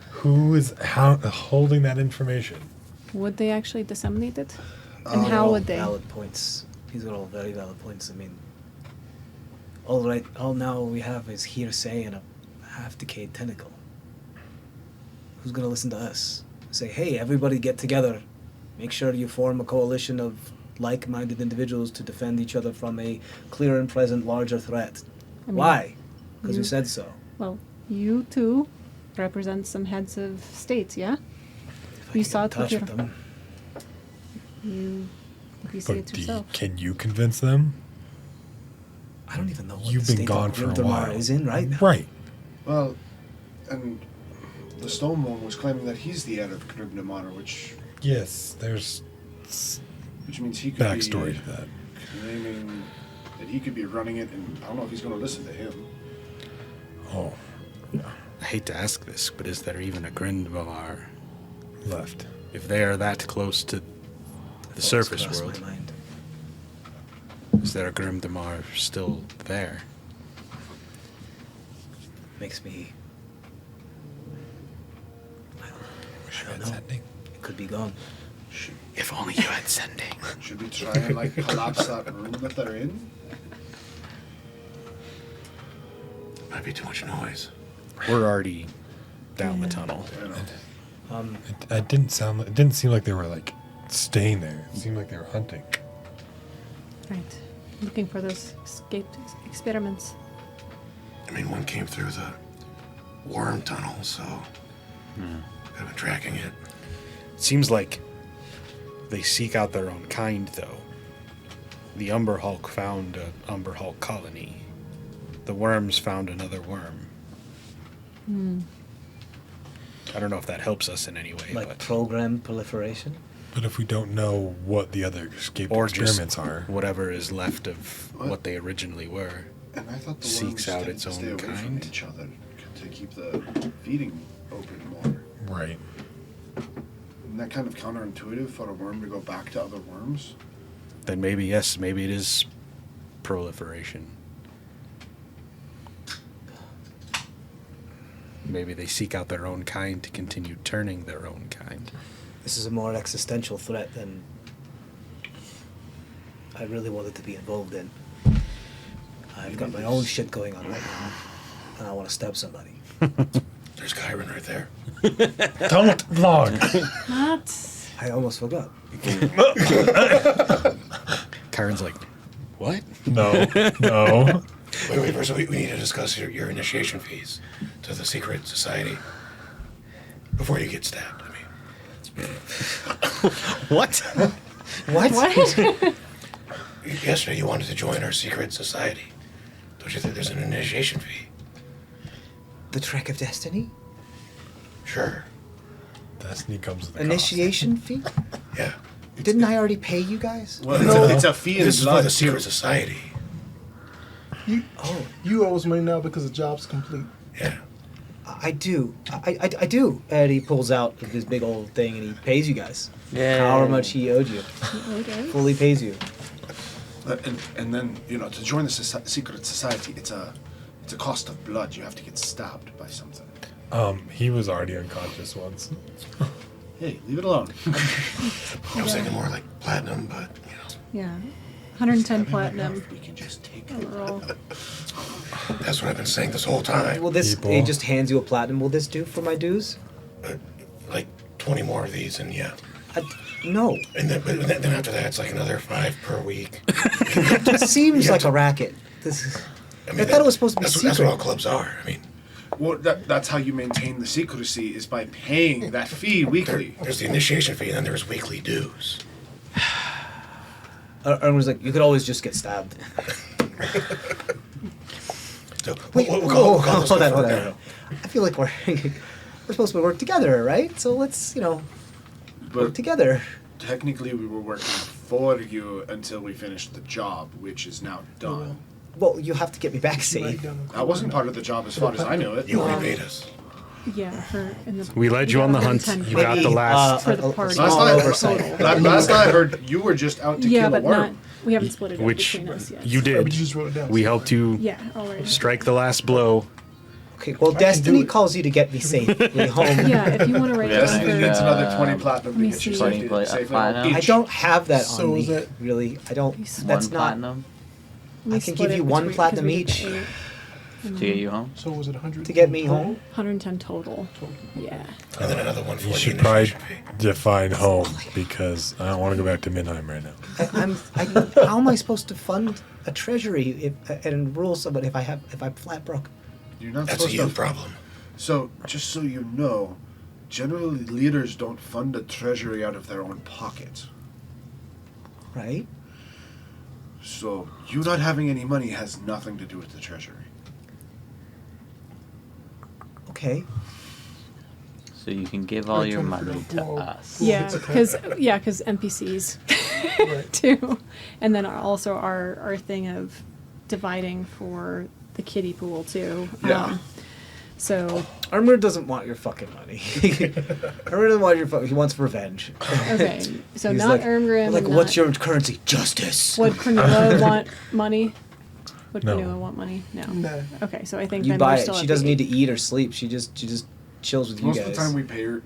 Speaker 10: who is holding that information?
Speaker 8: Would they actually disseminate it? And how would they?
Speaker 1: Valid points. These are all very valid points. All now we have is hearsay and a half-decayed tentacle. Who's going to listen to us? Say, hey, everybody get together. Make sure you form a coalition of like-minded individuals to defend each other from a clear and present larger threat. Why? Because we said so.
Speaker 8: Well, you two represent some heads of states, yeah? You saw it with
Speaker 1: them.
Speaker 8: You say it yourself.
Speaker 10: Can you convince them?
Speaker 1: I don't even know what
Speaker 10: You've
Speaker 1: the
Speaker 10: been
Speaker 1: state
Speaker 10: gone
Speaker 1: of
Speaker 10: for a
Speaker 1: Grimdarmar
Speaker 10: while.
Speaker 1: is in right now.
Speaker 10: Right.
Speaker 6: Well, and the Stone One was claiming that he's the head of Grimdarmar, which
Speaker 10: Yes, there's
Speaker 6: means he could
Speaker 10: backstory
Speaker 6: be
Speaker 10: to that.
Speaker 6: claiming that he could be running it, and I don't know if he's going to listen to him.
Speaker 10: Oh,
Speaker 7: I hate to ask this, but is there even a Grindavar
Speaker 10: left.
Speaker 7: if they are that close to the surface
Speaker 1: Crossed
Speaker 7: world?
Speaker 1: my mind.
Speaker 7: Is there a Grimdammar still there?
Speaker 1: makes me.
Speaker 10: Wish
Speaker 1: I
Speaker 10: you
Speaker 1: don't
Speaker 10: had
Speaker 1: know.
Speaker 10: sending.
Speaker 1: It could be gone.
Speaker 6: Should,
Speaker 9: If only you had sending.
Speaker 6: should we try and like collapse that room that they're in?
Speaker 2: Might be too much noise.
Speaker 7: We're already down the
Speaker 8: Yeah.
Speaker 7: tunnel.
Speaker 6: You know.
Speaker 10: It didn't seem like they were like staying there. It seemed like they were hunting.
Speaker 8: Right. Looking for those escaped experiments.
Speaker 2: I mean, one came through the worm tunnel, so could have been tracking it.
Speaker 7: Seems like they seek out their own kind, though. The Umber Hulk found an Umber Hulk colony. The worms found another worm. I don't know if that helps us in any way,
Speaker 1: Like
Speaker 7: but
Speaker 1: program proliferation.
Speaker 10: But if we don't know what the other escaped
Speaker 7: or
Speaker 10: experiments
Speaker 7: just
Speaker 10: are,
Speaker 7: whatever is left of
Speaker 6: What?
Speaker 7: what they originally were.
Speaker 6: And I thought the
Speaker 7: Seeks
Speaker 6: worms
Speaker 7: out
Speaker 6: tend
Speaker 7: its
Speaker 6: to
Speaker 7: own
Speaker 6: stay away from
Speaker 7: kind.
Speaker 6: each other to keep the feeding open more.
Speaker 10: right?
Speaker 6: Isn't that kind of counterintuitive for a worm to go back to other worms?
Speaker 7: Then maybe yes, maybe it is proliferation. Maybe they seek out their own kind to continue turning their own kind.
Speaker 1: This is a more existential threat than I really wanted to be involved in. I've got my own shit going on right now, and I want to stab somebody.
Speaker 2: There's Kyron right there.
Speaker 10: Don't vlog.
Speaker 8: What?
Speaker 1: I almost forgot.
Speaker 7: Kyron's like, what?
Speaker 10: No, no.
Speaker 2: Wait, first we need to discuss your initiation fees to the secret society before you get stabbed. I mean,
Speaker 7: What?
Speaker 1: What?
Speaker 8: What?
Speaker 2: yesterday you wanted to join our secret society. Don't you think there's an initiation fee?
Speaker 1: The Trek of Destiny?
Speaker 2: Sure.
Speaker 10: Destiny comes with a
Speaker 1: Initiation fee?
Speaker 2: Yeah.
Speaker 1: Didn't I already pay you guys?
Speaker 6: Well,
Speaker 10: No.
Speaker 6: it's a fee in
Speaker 2: This is for
Speaker 6: blood.
Speaker 2: the secret society.
Speaker 3: You owe us money now because the job's complete.
Speaker 2: Yeah.
Speaker 1: I do. I do. And he pulls out this big old thing and he pays you guys.
Speaker 5: Yay.
Speaker 1: However much he owed you.
Speaker 8: Okay.
Speaker 1: Fully pays you.
Speaker 6: And then, you know, to join the secret society, it's a cost of blood. You have to get stabbed by something.
Speaker 10: He was already unconscious once.
Speaker 6: Hey, leave it alone.
Speaker 2: I was thinking more like platinum, but, you know,
Speaker 8: Yeah. 110 platinum.
Speaker 6: We can just take
Speaker 8: on the roll.
Speaker 2: that's what I've been saying this whole time.
Speaker 1: Will this,
Speaker 10: People.
Speaker 1: he just hands you a platinum, will this do for my dues?
Speaker 2: Like 20 more of these, and yeah.
Speaker 1: No.
Speaker 2: And then after that, it's like another 5 per week.
Speaker 1: It seems like a racket. This is, I thought it was supposed to be
Speaker 2: that's
Speaker 1: secret.
Speaker 2: That's what all clubs are. I mean,
Speaker 6: Well, that's how you maintain the secrecy, is by paying that fee weekly.
Speaker 2: there's the initiation fee, and then there's weekly dues.
Speaker 1: Ern was like, you could always just get stabbed.
Speaker 2: So
Speaker 1: Wait,
Speaker 2: we'll call this
Speaker 1: hold
Speaker 2: good
Speaker 1: on,
Speaker 2: for
Speaker 1: hold
Speaker 2: now.
Speaker 1: on. I feel like we're supposed to work together, right? So let's, work
Speaker 6: But
Speaker 1: together.
Speaker 6: technically, we were working for you until we finished the job, which is now done.
Speaker 1: Well, you have to get me back safe.
Speaker 6: That wasn't part of the job as far as I know it.
Speaker 2: You already paid us.
Speaker 8: Yeah, for in the.
Speaker 7: We led you on the hunt.
Speaker 8: 110
Speaker 7: You got the
Speaker 8: platinum.
Speaker 7: last.
Speaker 8: For the party.
Speaker 6: Last
Speaker 1: small
Speaker 6: time,
Speaker 1: oversight.
Speaker 6: last time I heard you were just out to
Speaker 8: Yeah,
Speaker 6: kill a
Speaker 8: but
Speaker 6: worm.
Speaker 8: not. We haven't split it up
Speaker 7: Which
Speaker 8: between us yet.
Speaker 7: you
Speaker 3: Or
Speaker 7: did.
Speaker 3: we just wrote it down.
Speaker 7: We helped you
Speaker 8: Yeah, already.
Speaker 7: strike the last blow.
Speaker 1: Okay, well,
Speaker 3: do
Speaker 1: Destiny
Speaker 3: it.
Speaker 1: calls you to get me safely home.
Speaker 8: Yeah, if you want to write it
Speaker 6: Yes,
Speaker 8: down
Speaker 6: it needs
Speaker 8: for.
Speaker 6: another 20 platinum to
Speaker 8: let me
Speaker 6: get you
Speaker 8: see.
Speaker 6: safely,
Speaker 5: 20
Speaker 6: safely
Speaker 5: platinum.
Speaker 1: I
Speaker 6: each.
Speaker 1: don't have that on
Speaker 3: So
Speaker 1: me.
Speaker 3: is that-
Speaker 1: Really, I don't.
Speaker 8: One
Speaker 1: That's
Speaker 5: One
Speaker 1: not.
Speaker 5: platinum
Speaker 8: we
Speaker 1: I can
Speaker 8: split
Speaker 1: give
Speaker 8: it
Speaker 1: you one
Speaker 8: between-
Speaker 1: platinum
Speaker 8: 'cause we did
Speaker 1: each.
Speaker 8: the 8,
Speaker 5: to get you home.
Speaker 3: So was it 100?
Speaker 1: To get me home?
Speaker 8: 110 total. Yeah.
Speaker 2: And then another one for
Speaker 10: You
Speaker 2: the
Speaker 10: should probably
Speaker 2: initiation fee.
Speaker 10: define home because I don't want to go back to Midheim right now.
Speaker 1: How am I supposed to fund a treasury and enroll somebody if I'm flat broke?
Speaker 6: You're not
Speaker 2: That's a
Speaker 6: supposed
Speaker 2: you
Speaker 6: to.
Speaker 2: problem.
Speaker 6: So, just so you know, generally leaders don't fund a treasury out of their own pocket.
Speaker 1: Right?
Speaker 6: So, you not having any money has nothing to do with the treasury.
Speaker 1: Okay.
Speaker 5: So you can give all your money to
Speaker 3: Well,
Speaker 5: us.
Speaker 8: Yeah,
Speaker 3: it's okay.
Speaker 8: because NPCs
Speaker 3: Right.
Speaker 8: too, and then also our thing of dividing for the kiddie pool too.
Speaker 6: Yeah.
Speaker 8: So
Speaker 1: Armor doesn't want your fucking money. Armor doesn't want your fucking. He wants revenge.
Speaker 8: okay, so
Speaker 1: He's
Speaker 8: not
Speaker 1: like,
Speaker 8: Ermgrim.
Speaker 1: Like,
Speaker 8: and
Speaker 1: what's
Speaker 8: not,
Speaker 1: your currency? Justice.
Speaker 8: Would Cornella want money? Would
Speaker 10: No.
Speaker 8: Vanua want money? No.
Speaker 3: Nah.
Speaker 8: Okay, so I think
Speaker 1: You
Speaker 8: then
Speaker 1: buy
Speaker 8: we're
Speaker 1: it.
Speaker 8: still
Speaker 1: She
Speaker 8: at
Speaker 1: doesn't
Speaker 8: the
Speaker 1: need to eat or sleep. She just chills with you
Speaker 6: Most
Speaker 1: guys.
Speaker 6: of the time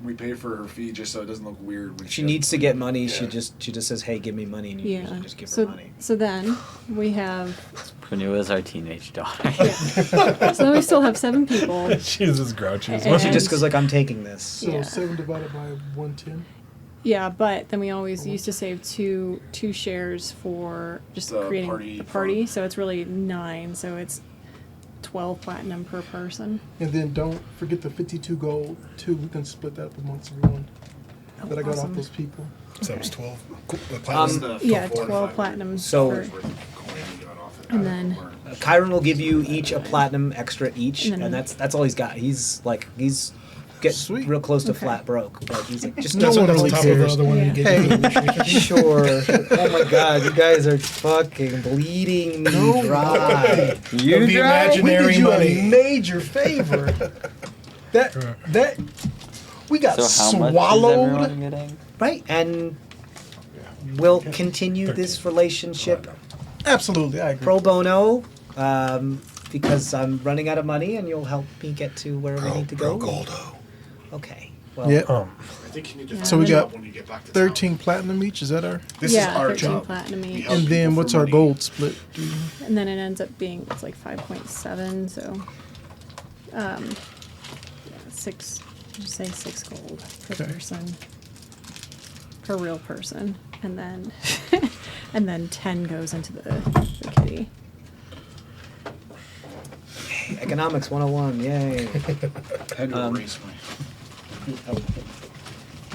Speaker 6: we pay for her fee just so it doesn't look weird. When
Speaker 1: She needs to get money. She
Speaker 6: Yeah.
Speaker 1: just says, "Hey, give me money," and you
Speaker 8: Yeah.
Speaker 1: usually just give her
Speaker 8: So
Speaker 1: money.
Speaker 8: so then we have
Speaker 5: Vanua is our teenage daughter.
Speaker 8: so then we still have 7 people.
Speaker 10: She's as grouchy as
Speaker 8: And-
Speaker 1: She just goes like, "I'm taking this."
Speaker 3: So
Speaker 8: Yeah.
Speaker 3: 7 divided by 110.
Speaker 8: Yeah, but then we always used to save two shares for just
Speaker 6: The
Speaker 8: creating
Speaker 6: party
Speaker 8: the party.
Speaker 6: fund.
Speaker 8: So it's really 9. So it's 12 platinum per person.
Speaker 3: And then don't forget the 52 gold, too. We can split that amongst everyone that I got
Speaker 8: awesome.
Speaker 3: off those people.
Speaker 7: So that was 12. Cool. The
Speaker 1: Um,
Speaker 7: platinum.
Speaker 8: Yeah, 12 platinum.
Speaker 1: So-
Speaker 8: per- and then
Speaker 1: Kyron will give you each a platinum extra each,
Speaker 8: And then-
Speaker 1: and that's all he's got. He's getting
Speaker 3: Sweet.
Speaker 1: real close to
Speaker 8: Okay.
Speaker 1: flat broke, but he's like, just
Speaker 3: No
Speaker 7: That's
Speaker 3: one
Speaker 7: on
Speaker 3: really
Speaker 7: top of the
Speaker 3: cares.
Speaker 7: other one
Speaker 8: Yeah.
Speaker 7: you gave me.
Speaker 1: sure. Oh my god, you guys are fucking bleeding me
Speaker 3: The
Speaker 1: dry. You dry?
Speaker 3: We
Speaker 7: imaginary
Speaker 3: did you
Speaker 7: money.
Speaker 3: a major favor. that we got
Speaker 5: So how much is
Speaker 3: swallowed.
Speaker 5: everyone getting?
Speaker 1: Right, and we'll continue this relationship
Speaker 3: Absolutely, I agree.
Speaker 1: pro bono, because I'm running out of money, and you'll help me get to where we need to
Speaker 2: Pro
Speaker 1: go.
Speaker 2: Goldo.
Speaker 1: Okay. Well,
Speaker 3: Yep.
Speaker 10: Um,
Speaker 6: I think you need to.
Speaker 8: Yeah,
Speaker 3: So we
Speaker 8: and
Speaker 3: got
Speaker 6: when you get back to
Speaker 3: 13 platinum each. Is that our?
Speaker 6: This
Speaker 8: yeah,
Speaker 6: is our
Speaker 8: 13
Speaker 6: job.
Speaker 8: platinum
Speaker 6: We
Speaker 8: each.
Speaker 6: help
Speaker 3: And then
Speaker 6: people
Speaker 3: what's
Speaker 6: for
Speaker 3: our
Speaker 6: money.
Speaker 3: gold split?
Speaker 8: And then it ends up being it's like 5.7. So, yeah, 6. Just say 6 gold per
Speaker 3: Okay.
Speaker 8: person, per real person, and then and then 10 goes into the kitty.
Speaker 1: Economics 101, yay.
Speaker 6: I had to
Speaker 1: Um,
Speaker 6: erase my.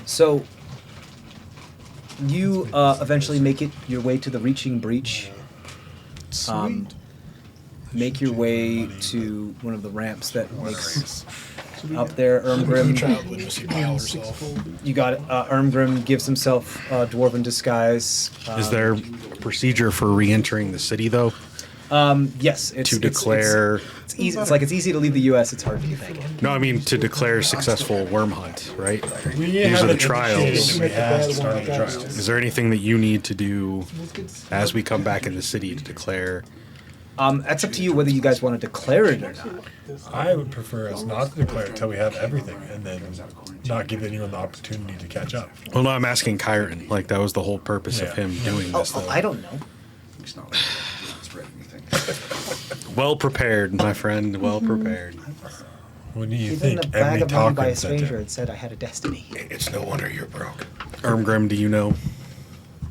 Speaker 1: So, you eventually make it your way to the Reaching Breach.
Speaker 3: Sweet.
Speaker 1: Make your way to one of the ramps that makes
Speaker 3: So we
Speaker 1: up
Speaker 3: got
Speaker 1: there.
Speaker 7: Blue
Speaker 1: Ermgrim,
Speaker 7: child literacy pile
Speaker 3: 6
Speaker 7: herself.
Speaker 3: gold.
Speaker 1: you got it. Ermgrim gives himself dwarven disguise.
Speaker 7: Is there a procedure for re-entering the city, though?
Speaker 1: Yes, it's
Speaker 7: To declare.
Speaker 1: It's easy. It's like it's easy to leave the U.S. It's hard to get back in.
Speaker 7: No, I mean to declare successful worm hunt, right?
Speaker 10: we
Speaker 7: These are
Speaker 10: haven't
Speaker 7: the trials.
Speaker 10: indicated that we have started the
Speaker 3: Is
Speaker 10: trials.
Speaker 7: Is there anything that you need to do as we come back in the city to declare?
Speaker 1: That's up to you whether you guys want to declare it or not.
Speaker 10: I would prefer us not to declare until we have everything, and then not give anyone the opportunity to catch up.
Speaker 7: Well, no, I'm asking Kyron. Like that was the whole purpose of
Speaker 10: Yeah.
Speaker 7: him doing this.
Speaker 1: Oh,
Speaker 7: Though.
Speaker 1: I don't know.
Speaker 6: It's not like he doesn't spread anything.
Speaker 7: Well prepared, my friend. Well prepared.
Speaker 10: What do you
Speaker 1: Given a
Speaker 10: think?
Speaker 1: bag of money by a
Speaker 10: Talkin said
Speaker 1: stranger
Speaker 10: to-
Speaker 1: and said I had a destiny.
Speaker 2: It's no wonder you're broke.
Speaker 7: Ermgrim, do you know?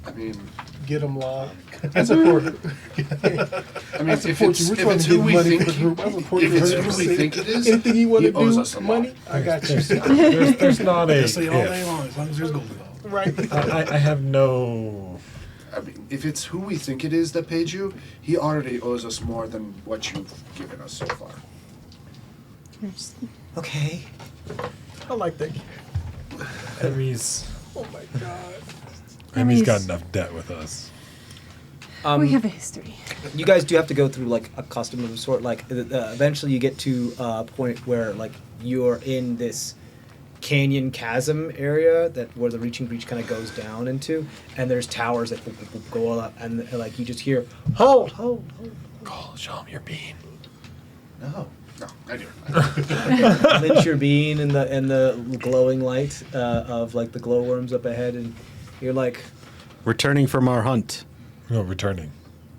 Speaker 6: I mean,
Speaker 3: Get them logged. I support it.
Speaker 6: I mean,
Speaker 3: I
Speaker 6: if
Speaker 3: support
Speaker 6: it's,
Speaker 3: you. We're
Speaker 6: if
Speaker 3: trying
Speaker 6: it's
Speaker 3: to
Speaker 6: who
Speaker 3: get
Speaker 6: we
Speaker 3: money
Speaker 6: think,
Speaker 3: for the group. I support
Speaker 6: if
Speaker 3: you
Speaker 6: it's
Speaker 3: 100%.
Speaker 6: who we think it is,
Speaker 3: Anything you want
Speaker 6: he
Speaker 3: to
Speaker 6: owes
Speaker 3: do,
Speaker 6: us a lot.
Speaker 3: money, I got you.
Speaker 10: There's not a.
Speaker 2: Say all day
Speaker 10: if.
Speaker 2: long, as long as there's gold involved.
Speaker 3: Right.
Speaker 10: I have no.
Speaker 6: I mean, if it's who we think it is that paid you, he already owes us more than what you've given us so far.
Speaker 1: Okay.
Speaker 3: I like that.
Speaker 10: Emmy's.
Speaker 3: Oh my god.
Speaker 10: Emmy's got enough debt with us.
Speaker 8: We have a history.
Speaker 1: You guys do have to go through like a custom of sort. Like eventually, you get to a point where like you're in this canyon chasm area that where the Reaching Breach kind of goes down into, and there's towers that go up, and like you just hear hold.
Speaker 2: Call, show him your bean.
Speaker 6: No, I do.
Speaker 1: Lynch your bean in the glowing light of like the glowworms up ahead, and you're like,
Speaker 7: Returning from our hunt.
Speaker 10: No, returning.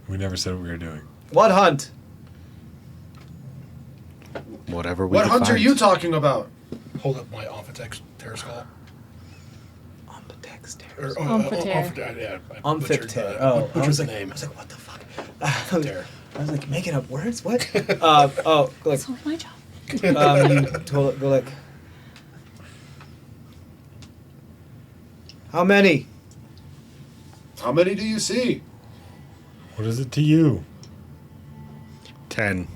Speaker 10: We never said what we were doing.
Speaker 1: what hunt?
Speaker 7: Whatever we
Speaker 6: What
Speaker 7: could
Speaker 6: hunt are
Speaker 7: find.
Speaker 6: you talking about?
Speaker 2: Hold up my Amphithex terror skull. Or,
Speaker 8: Amphitheater.
Speaker 2: yeah, I
Speaker 1: Amphitheater.
Speaker 2: butchered
Speaker 1: Oh, I
Speaker 2: butchered
Speaker 1: was
Speaker 2: the
Speaker 1: like,
Speaker 2: name.
Speaker 1: I was like, what the fuck?
Speaker 2: There.
Speaker 1: I was like making up words. What? Like
Speaker 8: That's all my job.
Speaker 1: you go like, how many?
Speaker 6: How many do you see?
Speaker 10: What is it to you?
Speaker 7: 10.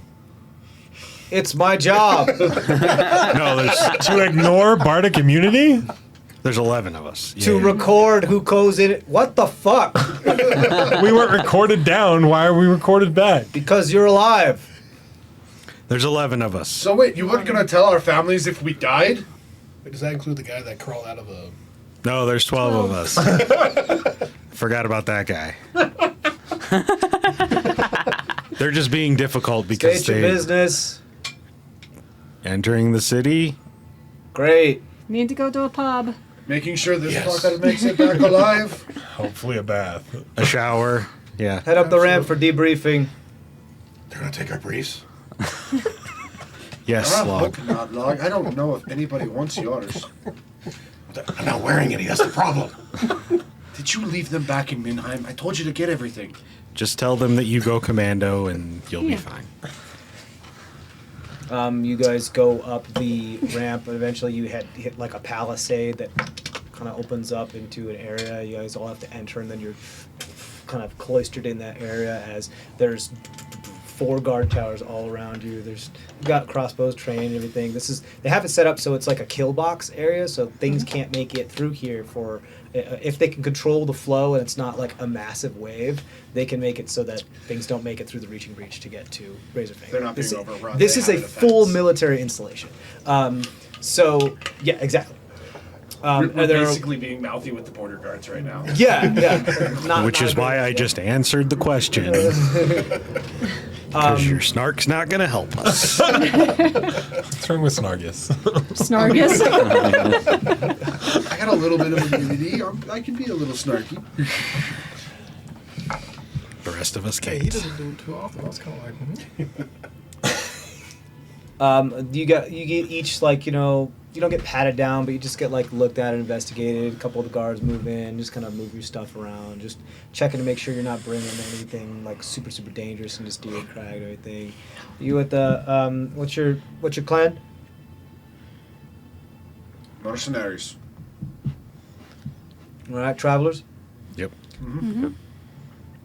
Speaker 1: It's my job.
Speaker 7: No,
Speaker 10: To ignore Bardic immunity?
Speaker 7: there's 11 of us.
Speaker 1: To
Speaker 7: Yeah.
Speaker 1: record who goes in it. What the fuck?
Speaker 10: We weren't recorded down. Why are we recorded back?
Speaker 1: Because you're alive.
Speaker 7: There's 11 of us.
Speaker 6: So wait, you weren't gonna tell our families if we died?
Speaker 2: Wait, does that include the guy that crawled out of a...
Speaker 7: No, there's 12 of us. Forgot about that guy. They're just being difficult because
Speaker 1: State your
Speaker 7: they
Speaker 1: business.
Speaker 7: entering the city.
Speaker 1: Great.
Speaker 8: Need to go to a pub.
Speaker 6: Making sure this
Speaker 2: Yes.
Speaker 6: fucker makes it back alive.
Speaker 10: Hopefully a bath.
Speaker 7: A shower. Yeah.
Speaker 1: Head up the ramp for debriefing.
Speaker 2: They're gonna take our briefs.
Speaker 7: Yes,
Speaker 6: I
Speaker 7: Log.
Speaker 6: hope not, Log. I don't know if anybody wants yours.
Speaker 2: I'm not wearing any. That's the problem.
Speaker 6: Did you leave them back in Minheim? I told you to get everything.
Speaker 7: Just tell them that you go commando and you'll be
Speaker 8: Yeah.
Speaker 7: fine.
Speaker 1: You guys go up the ramp, and eventually you hit like a palisade that kind of opens up into an area. You guys all have to enter, and then you're kind of cloistered in that area as there's 4 guard towers all around you. You've got crossbows trained and everything. They have it set up so it's like a kill box area, so things can't make it through here for if they can control the flow and it's not like a massive wave, they can make it so that things don't make it through the reaching breach to get to Razorfang.
Speaker 6: They're not being overrun.
Speaker 1: This
Speaker 6: They
Speaker 1: is
Speaker 6: have
Speaker 1: a
Speaker 6: a defense.
Speaker 1: full military installation. So yeah, exactly.
Speaker 6: We're
Speaker 1: there are-
Speaker 6: basically being mouthy with the border guards right now.
Speaker 1: yeah.
Speaker 7: Which is why I just answered the question. Because your snark's not going to help us.
Speaker 10: What's wrong with Snargus?
Speaker 8: Snargus.
Speaker 6: I got a little bit of immunity. I can be a little snarky.
Speaker 7: The rest of us
Speaker 3: Hey, he
Speaker 7: can't.
Speaker 3: doesn't do it too often. I was kind of like,
Speaker 1: You get each like you don't get patted down, but you just get like looked at and investigated. A couple of the guards move in, just kind of move your stuff around, just checking to make sure you're not bringing anything like super dangerous into Steel Crag or anything. You at the what's your clan?
Speaker 6: Mercenaries.
Speaker 1: All right, travelers.
Speaker 7: Yep.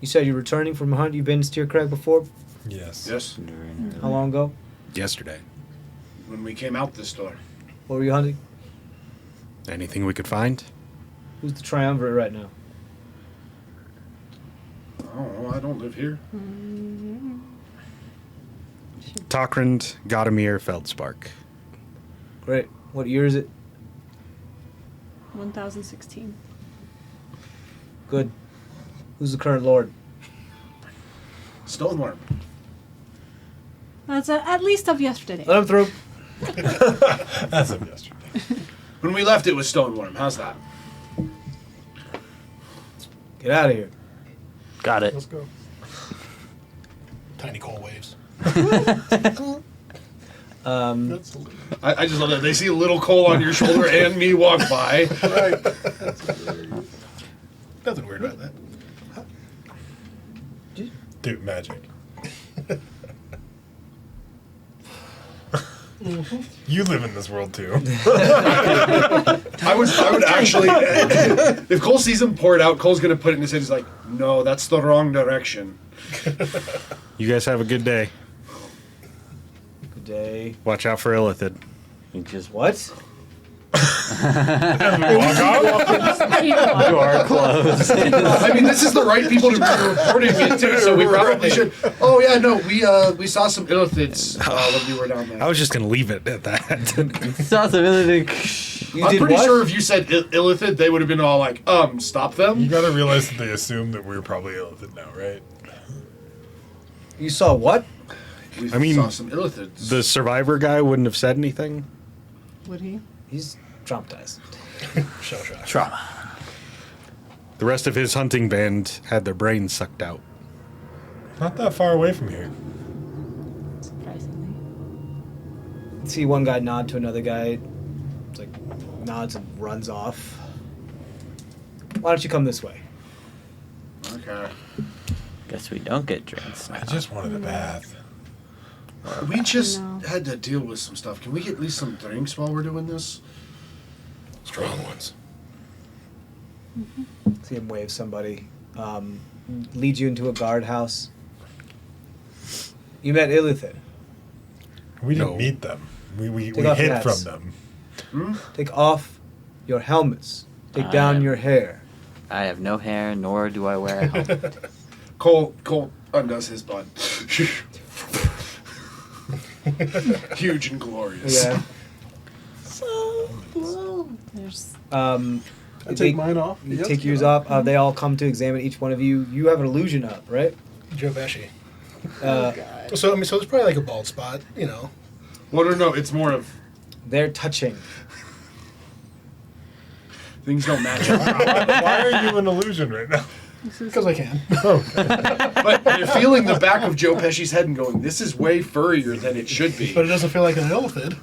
Speaker 1: You said you're returning from a hunt. You've been to Steel Crag before.
Speaker 10: Yes.
Speaker 6: Yes.
Speaker 1: How long ago?
Speaker 7: Yesterday.
Speaker 6: When we came out this door.
Speaker 1: What were you hunting?
Speaker 7: Anything we could find?
Speaker 1: Who's the triumvirate right now?
Speaker 6: Oh, I don't live here.
Speaker 7: Tokrand, Godamir, Feldspark.
Speaker 1: Great. What year is it?
Speaker 8: 1016.
Speaker 1: Good. Who's the current lord?
Speaker 6: Stoneworm.
Speaker 8: That's at least of yesterday.
Speaker 1: Let him through.
Speaker 10: As of yesterday.
Speaker 6: When we left, it was Stoneworm. How's that?
Speaker 1: Get out of here.
Speaker 5: Got it.
Speaker 3: let's go.
Speaker 2: Tiny coal waves.
Speaker 3: That's
Speaker 6: I just love that. They see a little coal on your shoulder and me walk by.
Speaker 3: right. That's hilarious.
Speaker 2: Nothing weird about that.
Speaker 10: Dude, magic. You live in this world too.
Speaker 6: I would actually, if Cole sees him pour it out, Cole's gonna put it in his head. He's like, no, that's the wrong direction.
Speaker 7: You guys have a good day.
Speaker 1: Good day.
Speaker 7: Watch out for Illithid.
Speaker 5: You just
Speaker 1: What?
Speaker 5: door closed.
Speaker 6: I mean, this is the right people to be reporting it to, so we probably should. Oh yeah, no, we saw some illithids when we were down there.
Speaker 7: I was just going to leave it at that.
Speaker 1: You
Speaker 6: I'm
Speaker 1: did
Speaker 6: pretty
Speaker 1: what?
Speaker 6: sure if you said illithid, they would have been all like, stop
Speaker 10: You
Speaker 6: them.
Speaker 10: gotta realize that they assume that we're probably Illithid now, right?
Speaker 1: You saw what?
Speaker 6: We
Speaker 7: I mean,
Speaker 6: saw some illithids.
Speaker 7: The survivor guy wouldn't have said anything.
Speaker 8: Would he?
Speaker 1: He's traumatized.
Speaker 2: Shell shock.
Speaker 5: Trauma.
Speaker 7: The rest of his hunting band had their brains sucked out.
Speaker 10: Not that far away from here.
Speaker 8: Surprisingly.
Speaker 1: See one guy nod to another guy. It's like nods and runs off. Why don't you come this way?
Speaker 6: Okay.
Speaker 5: Guess we don't get drinks now.
Speaker 10: I just wanted a bath.
Speaker 6: We just
Speaker 8: No.
Speaker 6: had to deal with some stuff. Can we get at least some drinks while we're doing this?
Speaker 2: Strong ones.
Speaker 1: See him wave somebody. Leads you into a guardhouse. You met Illithid.
Speaker 10: We didn't
Speaker 7: No.
Speaker 10: meet them. We
Speaker 1: Take off your
Speaker 10: hid
Speaker 1: hats.
Speaker 10: from them.
Speaker 1: Take off your helmets. Take down your hair.
Speaker 5: I have no hair, nor do I wear a helmet.
Speaker 6: Cole undoes his bun. Huge and glorious.
Speaker 1: Yeah.
Speaker 8: There's
Speaker 3: I take mine off.
Speaker 1: You
Speaker 3: Yep.
Speaker 1: take yours off. They all come to examine each one of you. You have an illusion up, right?
Speaker 2: Joe Pesci.
Speaker 11: So so there's probably like a bald spot, you know.
Speaker 6: Well, no, it's more of
Speaker 1: They're touching.
Speaker 6: things don't match up.
Speaker 10: Why are you an illusion right now?
Speaker 11: Because I can.
Speaker 6: But you're feeling the back of Joe Pesci's head and going, "This is way furrier than it should be."
Speaker 11: But it doesn't feel like an elephant.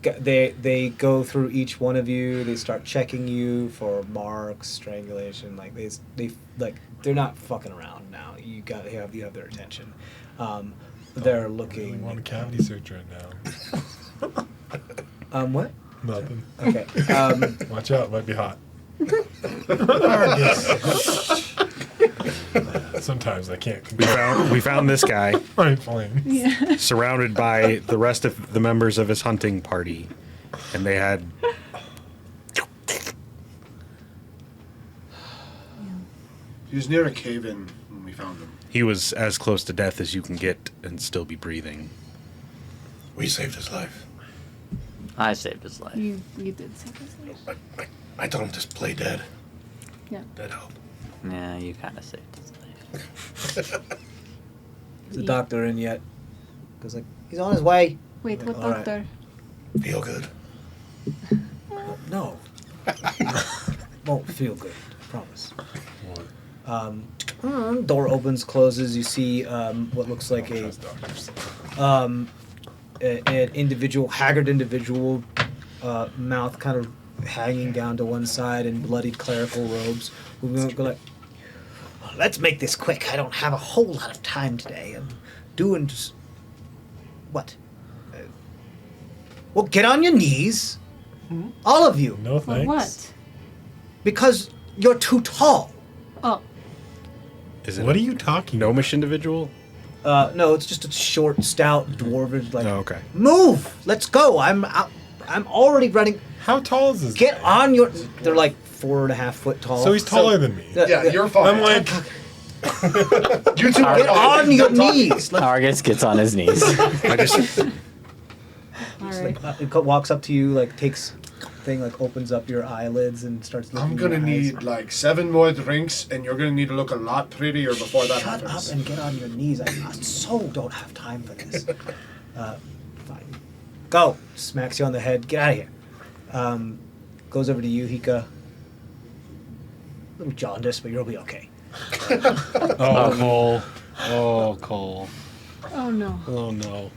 Speaker 1: They go through each one of you. They start checking you for marks, strangulation. Like they like they're not fucking around now. You have their attention. They're
Speaker 10: I
Speaker 1: looking.
Speaker 10: want a cavity search right now.
Speaker 1: What?
Speaker 10: Nothing.
Speaker 1: Okay.
Speaker 10: Watch out, might be hot. Sometimes I can't.
Speaker 7: We found this guy
Speaker 10: My flame.
Speaker 8: Yeah.
Speaker 7: surrounded by the rest of the members of his hunting party, and they had
Speaker 6: He was near a cave-in when we found him.
Speaker 7: he was as close to death as you can get and still be breathing.
Speaker 2: We saved his life.
Speaker 5: I saved his life.
Speaker 8: You did say this.
Speaker 2: I told him to play dead.
Speaker 8: Yeah.
Speaker 2: That helped.
Speaker 5: Yeah, you kind of saved his life.
Speaker 1: Is the doctor in yet? Goes like he's on his way.
Speaker 8: Wait, what
Speaker 1: All right.
Speaker 8: doctor?
Speaker 2: Feel good.
Speaker 1: No. Won't feel good. I promise. Door opens, closes. You see what looks like
Speaker 10: Trust doctors.
Speaker 1: an individual, haggard individual, mouth kind of hanging down to one side in bloodied clerical robes. We're going to go like, let's make this quick. I don't have a whole lot of time today. I'm doing just... What? Well, get on your knees. All of you.
Speaker 10: No
Speaker 8: For
Speaker 10: thanks.
Speaker 8: what?
Speaker 1: Because you're too tall.
Speaker 8: Oh,
Speaker 7: Is it
Speaker 10: What
Speaker 7: a
Speaker 10: are you talking
Speaker 7: gnomish individual?
Speaker 1: No, it's just a short, stout, dwarven, like...
Speaker 7: Oh, okay.
Speaker 1: Move! Let's go! I'm already running...
Speaker 10: How tall is this
Speaker 1: Get
Speaker 10: guy?
Speaker 1: on your... They're like 4.5 foot tall.
Speaker 10: So he's taller than me.
Speaker 6: Yeah, you're fine.
Speaker 10: I'm like,
Speaker 6: You two are
Speaker 1: Get
Speaker 6: fine.
Speaker 1: on your
Speaker 6: Don't talk.
Speaker 1: knees! Let's
Speaker 5: Argus gets on his knees.
Speaker 7: I just
Speaker 8: all right.
Speaker 1: it walks up to you, like takes thing, like opens up your eyelids and starts looking
Speaker 6: I'm
Speaker 1: in
Speaker 6: gonna
Speaker 1: your eyes.
Speaker 6: need like 7 more drinks, and you're gonna need to look a lot prettier before that
Speaker 1: Shut
Speaker 6: happens.
Speaker 1: up and get on your knees. I so don't have time for this. Fine. Go. Smacks you on the head. Get out of here. Goes over to you, Hika. A little jaundiced, but you'll be okay.
Speaker 7: oh Cole, oh Cole,
Speaker 8: Oh no.
Speaker 7: oh no.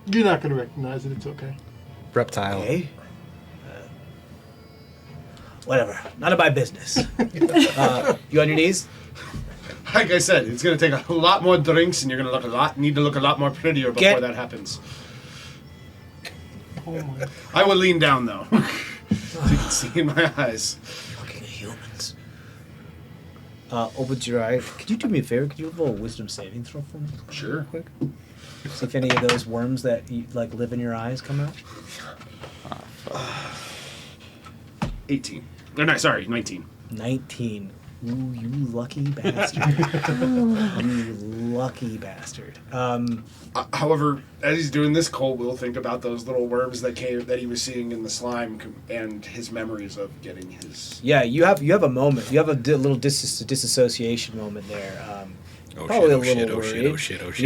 Speaker 3: You're not going to recognize it. It's okay.
Speaker 7: Reptile.
Speaker 1: Okay. Whatever. None of my business. You on your knees?
Speaker 6: Like I said, it's gonna take a lot more drinks, and you're gonna need to look a lot more prettier before
Speaker 1: Get-
Speaker 6: that happens.
Speaker 3: Oh my.
Speaker 6: I will lean down though, so you can see in my eyes.
Speaker 1: Looking at humans. Opens your eye. Could you do me a favor? Could you roll a wisdom saving throw for me?
Speaker 6: Sure.
Speaker 1: Quick. See if any of those worms that like live in your eyes come out.
Speaker 6: 18. No, sorry, 19.
Speaker 1: 19. Ooh, you lucky bastard. You lucky bastard.
Speaker 6: However, as he's doing this, Cole will think about those little worms that he was seeing in the slime, and his memories of getting his.
Speaker 1: Yeah, you have a moment. You have a little disassociation moment there.
Speaker 7: Oh
Speaker 1: Probably
Speaker 7: shit,
Speaker 1: a
Speaker 7: oh shit,
Speaker 1: little
Speaker 7: oh shit,
Speaker 1: worried.
Speaker 7: oh shit, oh shit.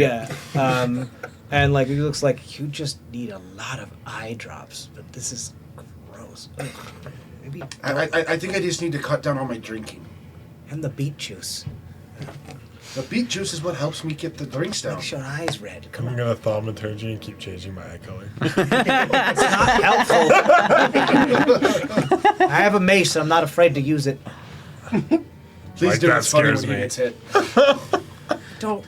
Speaker 1: Yeah. And like it looks like you just need a lot of eye drops, but this is gross. Ugh. Maybe
Speaker 6: I think I just need to cut down on my drinking.
Speaker 1: and the beet juice
Speaker 6: The beet juice is what helps me get the drinks down.
Speaker 1: makes your eyes red. Come
Speaker 10: I'm
Speaker 1: on,
Speaker 10: gonna thaumaturgy and keep changing my eye color.
Speaker 1: it's not helpful. I have a mace. I'm not afraid to use it.
Speaker 6: Please
Speaker 10: Like,
Speaker 6: do.
Speaker 10: that
Speaker 6: It's funny
Speaker 10: scares
Speaker 6: when he
Speaker 10: me.
Speaker 6: gets hit.
Speaker 1: Don't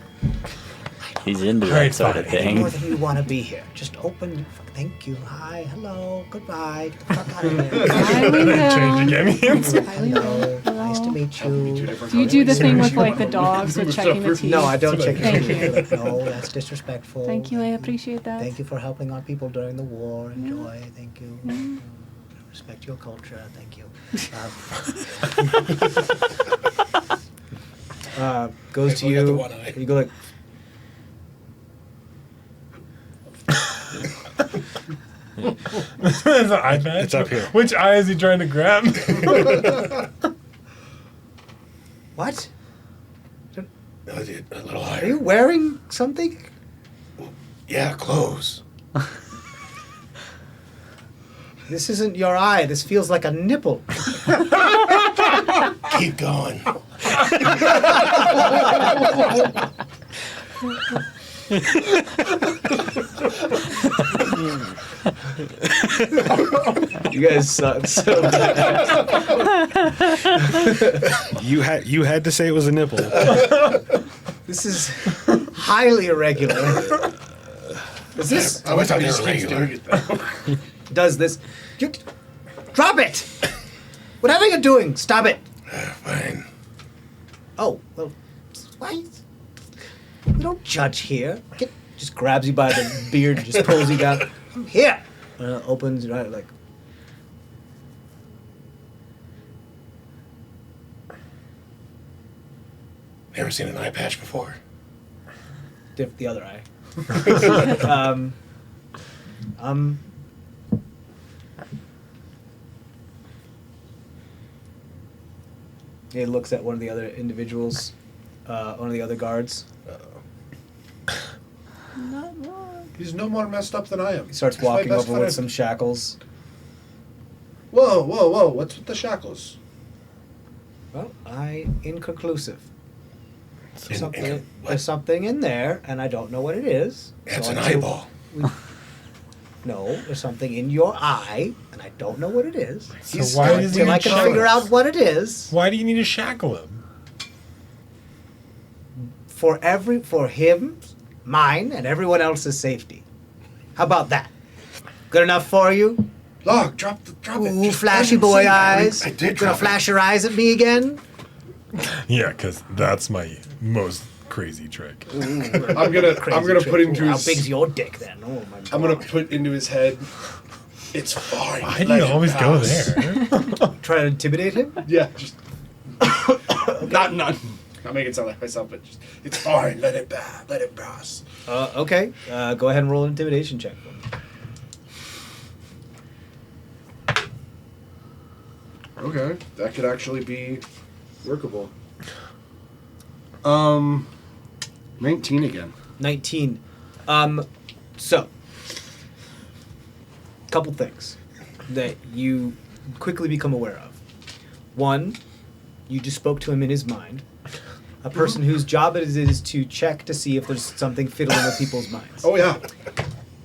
Speaker 5: He's into that
Speaker 10: Alright,
Speaker 5: sort of
Speaker 10: fine.
Speaker 1: any more
Speaker 5: thing.
Speaker 1: than you want to be here. Just open. Thank you. Hi. Hello. Goodbye. Get the fuck out of here.
Speaker 8: Hi, Linda.
Speaker 10: Changing onions.
Speaker 8: Hi, Linda.
Speaker 1: Hello. Nice to meet you.
Speaker 8: Do you do the thing with like the dogs with checking the teeth?
Speaker 1: No, I don't check your
Speaker 8: Thank
Speaker 1: teeth.
Speaker 8: you.
Speaker 1: Like, no, that's disrespectful.
Speaker 8: Thank you. I appreciate that.
Speaker 1: Thank you for helping our people during the war. Enjoy. Thank you. Respect your culture. Thank you. Goes to
Speaker 11: Look at the
Speaker 1: you.
Speaker 11: one eye.
Speaker 1: You go like.
Speaker 10: It's an eye patch?
Speaker 7: It's up here.
Speaker 10: Which eye is he trying to grab?
Speaker 1: What?
Speaker 2: A little
Speaker 1: Are
Speaker 2: higher.
Speaker 1: you wearing something?
Speaker 2: Yeah, clothes.
Speaker 1: This isn't your eye. This feels like a nipple.
Speaker 2: Keep going.
Speaker 1: You guys suck so bad.
Speaker 7: You had to say it was a nipple.
Speaker 1: This is highly irregular. Is this?
Speaker 2: I thought they
Speaker 6: Just
Speaker 2: were
Speaker 6: keeps
Speaker 2: regular.
Speaker 6: doing it though.
Speaker 1: Does this? Drop it! Whatever you're doing, stop it.
Speaker 2: Fine.
Speaker 1: Oh well, why? We don't judge here. Just grabs you by the beard and just pulls you down. Here. Opens right like.
Speaker 2: Never seen an eye patch before.
Speaker 1: The other eye. He looks at one of the other individuals, one of the other guards.
Speaker 8: Not wrong.
Speaker 6: He's no more messed up than I am.
Speaker 1: He starts
Speaker 6: He's my
Speaker 1: walking
Speaker 6: best
Speaker 1: over with
Speaker 6: friend.
Speaker 1: some shackles.
Speaker 6: Whoa, whoa, whoa! What's with the shackles?
Speaker 1: Well, inconclusive.
Speaker 2: What?
Speaker 1: There's something in there, and I don't know what it is.
Speaker 2: It's
Speaker 1: So
Speaker 2: an
Speaker 1: until
Speaker 2: eyeball.
Speaker 1: No, there's something in your eye, and I don't know what it is.
Speaker 10: So why does he
Speaker 1: Until I
Speaker 10: need
Speaker 1: can figure
Speaker 10: shackles?
Speaker 1: out what it is.
Speaker 10: Why do you need to shackle him?
Speaker 1: For him, mine, and everyone else's safety. How about that? Good enough for you?
Speaker 6: Log, drop it.
Speaker 1: Ooh,
Speaker 6: Just
Speaker 1: flashy
Speaker 6: let him
Speaker 1: boy
Speaker 6: see.
Speaker 1: eyes.
Speaker 2: I did
Speaker 1: Gonna
Speaker 2: drop it.
Speaker 1: flash your eyes at me again?
Speaker 10: Yeah, because that's my most crazy trick.
Speaker 6: I'm gonna put into
Speaker 1: How
Speaker 6: his.
Speaker 1: big's your dick then? Oh my God.
Speaker 6: I'm gonna put into his head. It's fine.
Speaker 10: Why do
Speaker 6: let
Speaker 10: you
Speaker 6: it
Speaker 10: always go
Speaker 6: pass."
Speaker 10: there?
Speaker 1: Try to intimidate him?
Speaker 6: Yeah, just not make it sound like myself, but just it's fine. Let it pass.
Speaker 1: Okay. Go ahead and roll an intimidation check for me.
Speaker 6: Okay, that could actually be workable. 19 again.
Speaker 1: 19. So, couple things that you quickly become aware of. One, you just spoke to him in his mind. A person whose job it is to check to see if there's something fiddling with people's minds.
Speaker 6: Oh yeah.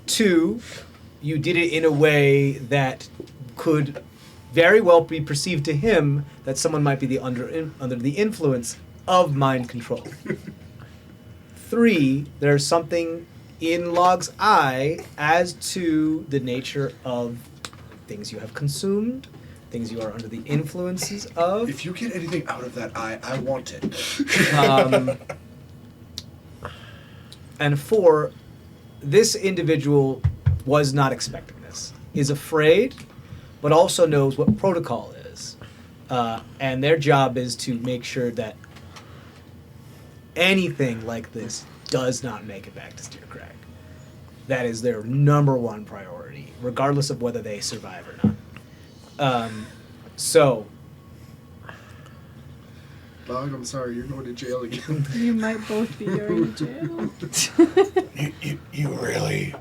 Speaker 1: Two, you did it in a way that could very well be perceived to him that someone might be under the influence of mind control. Three, there's something in Log's eye as to the nature of things you have consumed, things you are under the influences of.
Speaker 6: If you get anything out of that eye, I want it.
Speaker 1: And four, this individual was not expecting this, is afraid, but also knows what protocol is. And their job is to make sure that anything like this does not make it back to Steer Crag. That is their number one priority, regardless of whether they survive or not. So,
Speaker 6: Dog, I'm sorry, you're going to jail again.
Speaker 8: You might both be going to jail.
Speaker 2: You really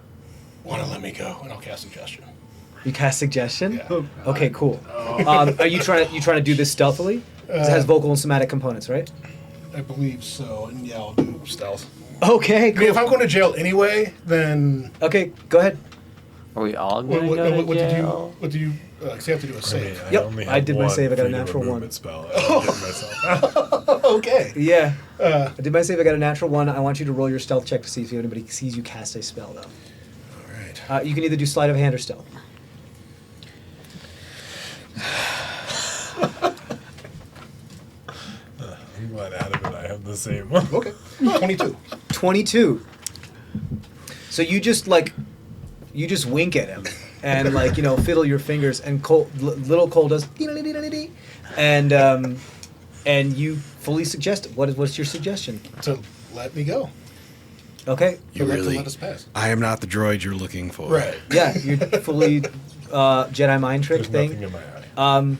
Speaker 2: want to let me go, and I'll cast suggestion.
Speaker 1: you cast suggestion?
Speaker 2: Yeah.
Speaker 1: Okay, cool. Are you trying to do this stealthily? 'Cause it has vocal and somatic components, right?
Speaker 11: I believe so, and yeah, I'll do stealth.
Speaker 1: Okay,
Speaker 11: I mean, if
Speaker 1: cool.
Speaker 11: I'm going to jail anyway, then
Speaker 1: Okay, go ahead.
Speaker 5: Are we all
Speaker 11: what,
Speaker 5: going
Speaker 11: what,
Speaker 5: to go to
Speaker 11: what did you?
Speaker 5: jail?
Speaker 11: What do you? Cause you have to do a
Speaker 10: I mean,
Speaker 11: save.
Speaker 10: I
Speaker 1: Yep,
Speaker 10: only
Speaker 1: I
Speaker 10: have
Speaker 1: did my
Speaker 10: one
Speaker 1: save, I got a
Speaker 10: freedom of
Speaker 1: natural one.
Speaker 10: movement spell. I don't get myself out.
Speaker 11: Okay.
Speaker 1: Yeah.
Speaker 11: Uh,
Speaker 1: I did my save, I got a natural one. I want you to roll your stealth check to see if anybody sees you cast a spell, though.
Speaker 2: All right.
Speaker 1: You can either do sleight of hand or stealth.
Speaker 10: I'm glad Adam and I have the same one.
Speaker 11: okay. 22.
Speaker 1: 22. So you just wink at him and fiddle your fingers, and little Cole does and you fully suggest it. What's your suggestion?
Speaker 11: To let me go.
Speaker 1: Okay.
Speaker 2: You
Speaker 11: Forgot to
Speaker 2: really.
Speaker 11: let us pass.
Speaker 2: I am not the droid you're looking for.
Speaker 11: Right.
Speaker 1: Yeah, you're fully Jedi mind trick
Speaker 10: There's
Speaker 1: thing.
Speaker 10: nothing in my eye.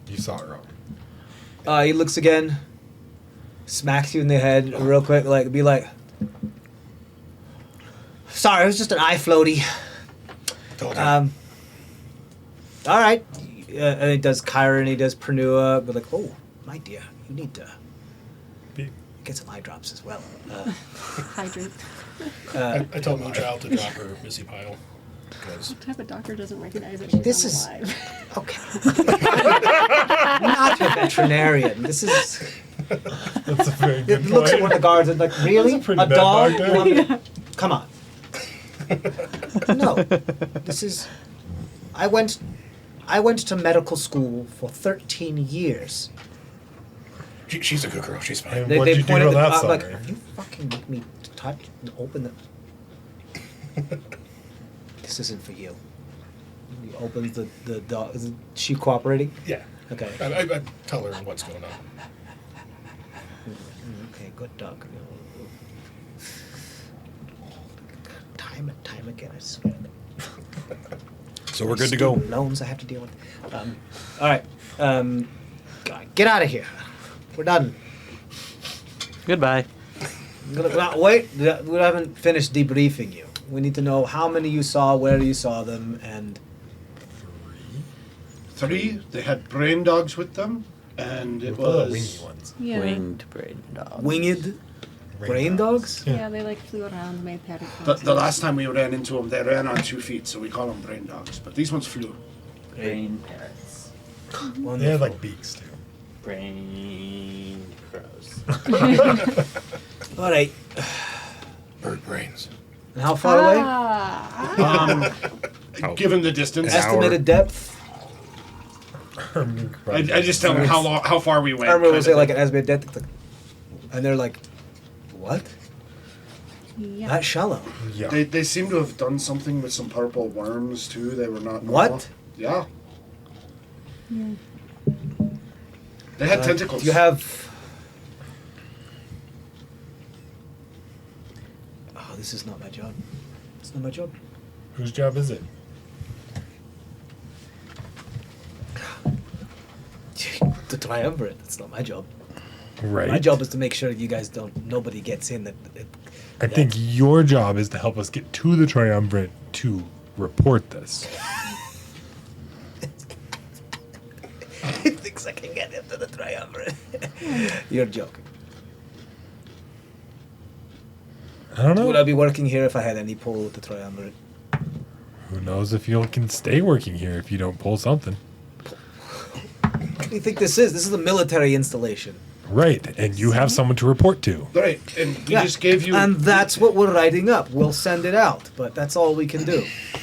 Speaker 10: You saw it wrong.
Speaker 1: He looks again, smacks you in the head real quick, like be like, "Sorry, it was just an eye floaty."
Speaker 2: Told you.
Speaker 1: All right. And he does Kyra and he does Pernua, but like, oh, my dear, you need to get some eye drops as well.
Speaker 8: Hydrate.
Speaker 11: I told Moonchild to drop her Missy Pile. Because
Speaker 4: What type of doctor doesn't recognize that she's
Speaker 1: This
Speaker 4: not
Speaker 1: is-
Speaker 4: alive?
Speaker 1: Okay. I'm not a veterinarian. This is.
Speaker 10: That's a very good
Speaker 1: It looks at
Speaker 10: point.
Speaker 1: one of the guards and like, really?
Speaker 10: That's a pretty
Speaker 1: A
Speaker 10: bad
Speaker 1: dog?
Speaker 10: doctor.
Speaker 1: You want me to- Come on. No. This is. I went to medical school for 13 years.
Speaker 2: She's a good girl. She's fine.
Speaker 10: And what'd you do
Speaker 1: pointed
Speaker 10: to that
Speaker 1: I'm like,
Speaker 10: sucker?
Speaker 1: you fucking make me touch and open the. This isn't for you. He opens the dog. Is she cooperating?
Speaker 11: yeah,
Speaker 1: Okay.
Speaker 11: I tell her what's going on.
Speaker 1: Okay, good dog. Time and time again, I swear.
Speaker 2: So we're good to go.
Speaker 1: Student loans I have to deal with. All right. Get out of here. We're done.
Speaker 5: Goodbye.
Speaker 1: Wait, we haven't finished debriefing you. We need to know how many you saw, where you saw them, and
Speaker 6: 3, they had brain dogs with them, and it
Speaker 10: What are the
Speaker 6: was...
Speaker 10: wingy ones?
Speaker 4: Yeah.
Speaker 5: Winged brain dog.
Speaker 1: winged brain dogs.
Speaker 4: Yeah, they like flew around, made patty
Speaker 6: The last time we ran into them, they ran on 2 feet, so we call them brain dogs. But these ones flew.
Speaker 5: Brain parrots.
Speaker 1: Wonderful.
Speaker 10: They had like beaks too.
Speaker 5: Brain crows.
Speaker 1: All right.
Speaker 2: Bird brains.
Speaker 1: And how far away?
Speaker 4: Ah,
Speaker 2: Oh.
Speaker 6: Given the distance,
Speaker 2: An
Speaker 1: Estimated depth.
Speaker 6: I just tell them how far we went.
Speaker 1: I remember
Speaker 6: kind
Speaker 1: we'll
Speaker 6: of
Speaker 1: say like
Speaker 6: thing.
Speaker 1: an estimated depth, like, and they're like, "What?
Speaker 4: yeah.
Speaker 1: That shallow?
Speaker 10: Yeah.
Speaker 6: They seem to have done something with some purple worms too. They were not normal.
Speaker 1: What?
Speaker 6: Yeah.
Speaker 4: Yeah.
Speaker 6: They had tentacles.
Speaker 1: Do you have? Oh, this is not my job. It's not my job.
Speaker 10: Whose job is it?
Speaker 1: The triumvirate. It's not my job.
Speaker 10: Right.
Speaker 1: My job is to make sure you guys nobody gets in.
Speaker 10: I think your job is to help us get to the triumvirate to report this.
Speaker 1: He thinks I can get into the triumvirate. You're joking.
Speaker 10: I don't know.
Speaker 1: Would I be working here if I had any pull with the triumvirate?
Speaker 10: Who knows if you can stay working here if you don't pull something.
Speaker 1: What do you think this is? This is a military installation.
Speaker 10: Right, and you have someone to report to.
Speaker 6: Right, and we just gave you.
Speaker 1: And that's what we're writing up. We'll send it out, but that's all we can do.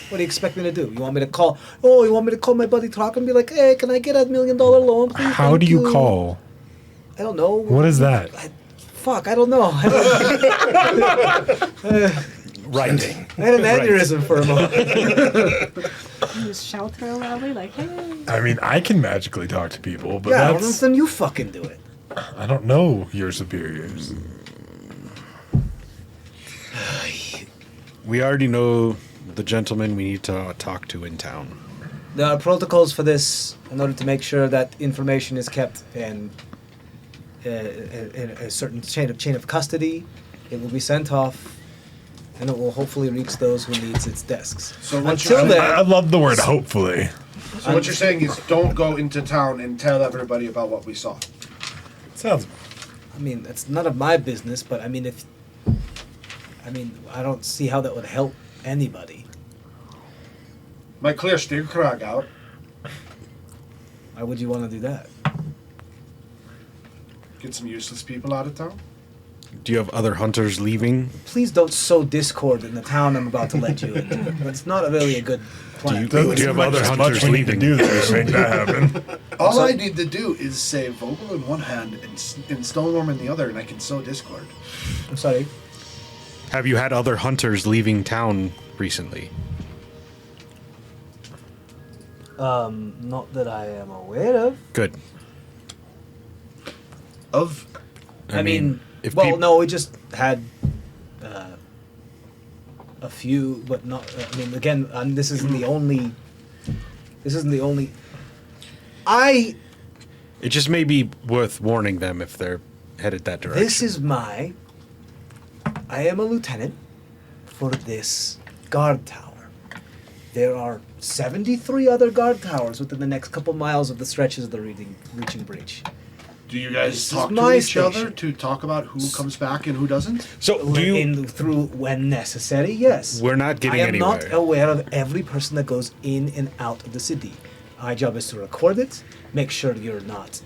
Speaker 1: What do you expect me to do? You want me to call? Oh, you want me to call my buddy Trock and be like, "Hey, can I get $1 million loan, please?
Speaker 10: How
Speaker 1: Thank
Speaker 10: do you call?
Speaker 1: I don't know.
Speaker 10: What is that?
Speaker 1: Fuck, I don't know. I
Speaker 2: Writing.
Speaker 1: had an aneurysm for a moment.
Speaker 4: Just shout through loudly, like, hey.
Speaker 10: I mean, I can magically talk to people, but
Speaker 1: Yeah, well,
Speaker 10: that's
Speaker 1: then you fucking do it.
Speaker 10: I don't know your superiors.
Speaker 2: We already know the gentleman we need to talk to in town.
Speaker 1: There are protocols for this in order to make sure that information is kept in a certain chain of custody. It will be sent off, and it will hopefully reach those who needs its desks.
Speaker 6: So what
Speaker 1: Until
Speaker 6: you're-
Speaker 1: then,
Speaker 10: I love the word hopefully.
Speaker 6: So what you're saying is, don't go into town and tell everybody about what we saw.
Speaker 10: Sounds
Speaker 1: I mean, it's none of my business, but I mean, I don't see how that would help anybody.
Speaker 6: My clear Stigkrag out.
Speaker 1: Why would you want to do that?
Speaker 6: Get some useless people out of town.
Speaker 2: Do you have other hunters leaving?
Speaker 1: Please don't sow discord in the town I'm about to let you into. It's not really a good plan.
Speaker 2: Do you have other hunters
Speaker 10: we need to
Speaker 2: leaving?
Speaker 10: do that to make that happen.
Speaker 6: All I need to do is say Vogel in one hand and Stoneworm in the other, and I can sow discord.
Speaker 1: I'm sorry.
Speaker 2: Have you had other hunters leaving town recently?
Speaker 1: Not that I am aware of.
Speaker 2: Good.
Speaker 6: Of
Speaker 1: I mean,
Speaker 2: if
Speaker 1: well,
Speaker 2: peop-
Speaker 1: no, we just had a few, but not. I mean, again, this isn't the only. This isn't the only.
Speaker 7: It just may be worth warning them if they're headed that direction.
Speaker 1: This is I am a lieutenant for this guard tower. There are 73 other guard towers within the next couple miles of the stretches of the reaching breach.
Speaker 6: Do you guys
Speaker 1: This
Speaker 6: talk
Speaker 1: is
Speaker 6: to
Speaker 1: my
Speaker 6: each other
Speaker 1: station.
Speaker 6: to talk about who comes back and who doesn't?
Speaker 7: So do you?
Speaker 1: Through when necessary, yes.
Speaker 7: We're not getting
Speaker 1: I am
Speaker 7: anywhere.
Speaker 1: not aware of every person that goes in and out of the city. My job is to record it, make sure you're not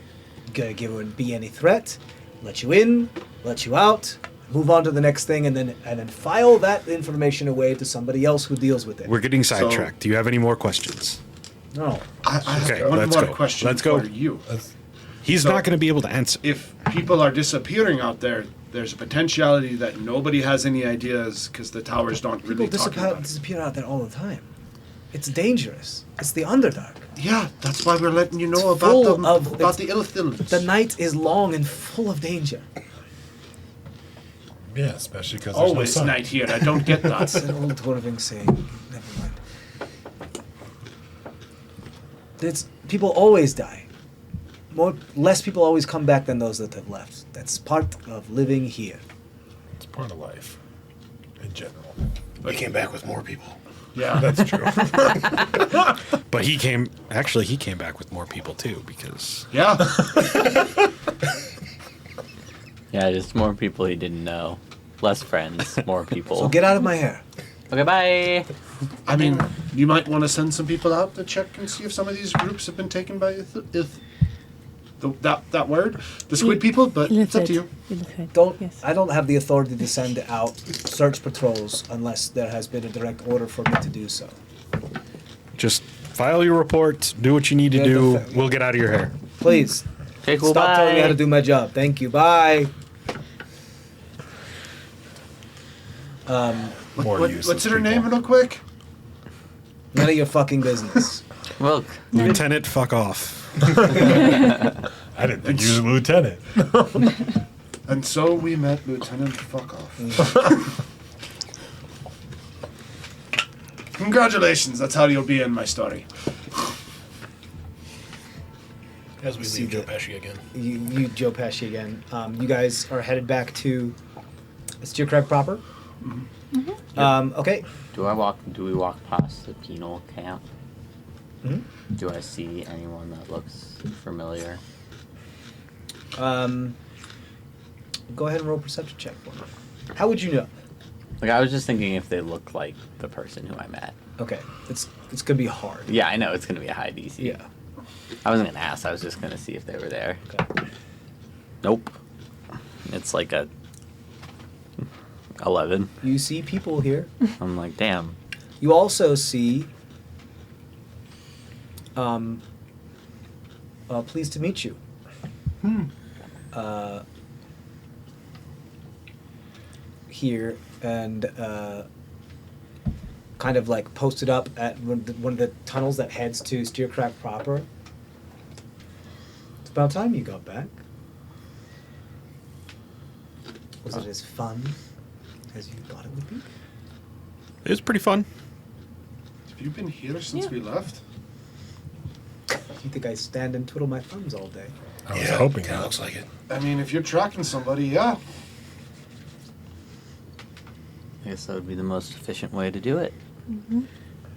Speaker 1: gonna be any threat, let you in, let you out, move on to the next thing, and then file that information away to somebody else who deals with it.
Speaker 7: We're getting sidetracked. Do you have any more questions?
Speaker 1: No.
Speaker 6: I
Speaker 7: Okay,
Speaker 6: have one
Speaker 7: let's
Speaker 6: more
Speaker 7: go.
Speaker 6: question
Speaker 7: Let's go.
Speaker 6: for you.
Speaker 7: He's
Speaker 6: So-
Speaker 7: not going to be able to answer.
Speaker 6: If people are disappearing out there, there's a potentiality that nobody has any ideas because the towers don't really
Speaker 1: People
Speaker 6: talk about it.
Speaker 1: disappear out there all the time. It's dangerous. It's the Underdark.
Speaker 6: Yeah, that's why we're letting you know
Speaker 1: Full
Speaker 6: about
Speaker 1: of-
Speaker 6: the Illithilms.
Speaker 1: The night is long and full of danger.
Speaker 10: Yeah, especially because there's
Speaker 6: Always
Speaker 10: no sun.
Speaker 6: night here. I don't get
Speaker 1: That's
Speaker 6: that.
Speaker 1: an old dwarven saying. Never mind. People always die. Less people always come back than those that have left. That's part of living here.
Speaker 10: It's part of life, in general.
Speaker 2: We came back with more people.
Speaker 6: Yeah,
Speaker 10: That's true.
Speaker 7: But he came back with more people too because
Speaker 6: yeah.
Speaker 5: Yeah, just more people he didn't know. Less friends, more people.
Speaker 1: So get out of my hair.
Speaker 5: Okay, bye.
Speaker 6: I mean, you might want to send some people out to check and see if some of these groups have been taken by that word, the squid people. But it's up to you.
Speaker 8: Yes.
Speaker 1: I don't have the authority to send out search patrols unless there has been a direct order for me to do so.
Speaker 7: just file your report, do what you need to
Speaker 1: Yeah,
Speaker 7: do.
Speaker 1: the
Speaker 7: We'll get out of your hair.
Speaker 1: Please.
Speaker 5: Okay, cool,
Speaker 1: Stop telling me how to
Speaker 5: bye.
Speaker 1: do my job. Thank you. Bye.
Speaker 6: What's her name, real quick?
Speaker 1: None of your fucking business.
Speaker 5: Look,
Speaker 7: Lieutenant, fuck off.
Speaker 10: I didn't think you were a lieutenant.
Speaker 6: And so we met Lieutenant Fuck Off. Congratulations, that's how you'll be in my story.
Speaker 11: As we
Speaker 1: See
Speaker 11: leave Joe
Speaker 1: the-
Speaker 11: Pesci again.
Speaker 1: You Joe Pesci again. You guys are headed back to Steercraft proper. Okay.
Speaker 5: do we walk past the penal camp?
Speaker 1: Mhm.
Speaker 5: Do I see anyone that looks familiar?
Speaker 1: Go ahead and roll a perception check for me. How would you know?
Speaker 5: Like, I was just thinking if they look like the person who I met.
Speaker 1: Okay, it's gonna be hard.
Speaker 5: Yeah, I know it's gonna be a high DC.
Speaker 1: Yeah.
Speaker 5: I wasn't gonna ask. I was just gonna see if they were there.
Speaker 1: Okay.
Speaker 5: Nope. It's like a 11.
Speaker 1: You see people here.
Speaker 5: I'm like, damn.
Speaker 1: You also see. Pleased to meet you. Here and kind of like posted up at one of the tunnels that heads to Steercraft proper. It's about time you got back. Was it as fun as you thought it would be?
Speaker 7: It was pretty fun.
Speaker 6: Have you been here since we left?
Speaker 1: You think I stand and twiddle my thumbs all day?
Speaker 10: I was hoping
Speaker 2: Kind of
Speaker 10: that.
Speaker 2: looks like it.
Speaker 6: I mean, if you're tracking somebody, yeah.
Speaker 5: I guess that would be the most efficient way to do it.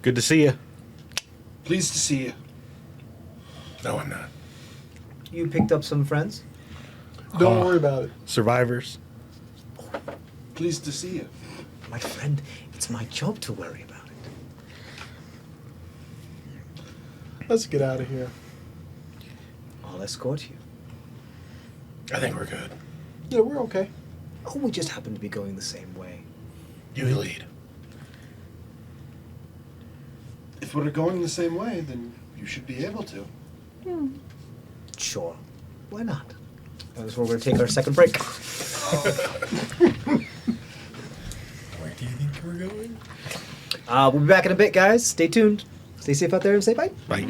Speaker 7: Good to see you.
Speaker 6: Pleased to see you.
Speaker 2: No, I'm not.
Speaker 1: You picked up some friends?
Speaker 3: Don't worry about it.
Speaker 7: Survivors.
Speaker 6: Pleased to see you.
Speaker 1: My friend, it's my job to worry about it.
Speaker 3: Let's get out of here.
Speaker 1: I'll escort you.
Speaker 2: I think we're good.
Speaker 3: Yeah, we're okay.
Speaker 1: Oh, we just happen to be going the same way.
Speaker 2: You lead.
Speaker 6: If we're going the same way, then you should be able to.
Speaker 1: Sure. Why not? That's where we're going to take our second break.
Speaker 10: Where do you think we're going?
Speaker 1: We'll be back in a bit, guys. Stay tuned. Stay safe out there and say bye.
Speaker 7: Bye.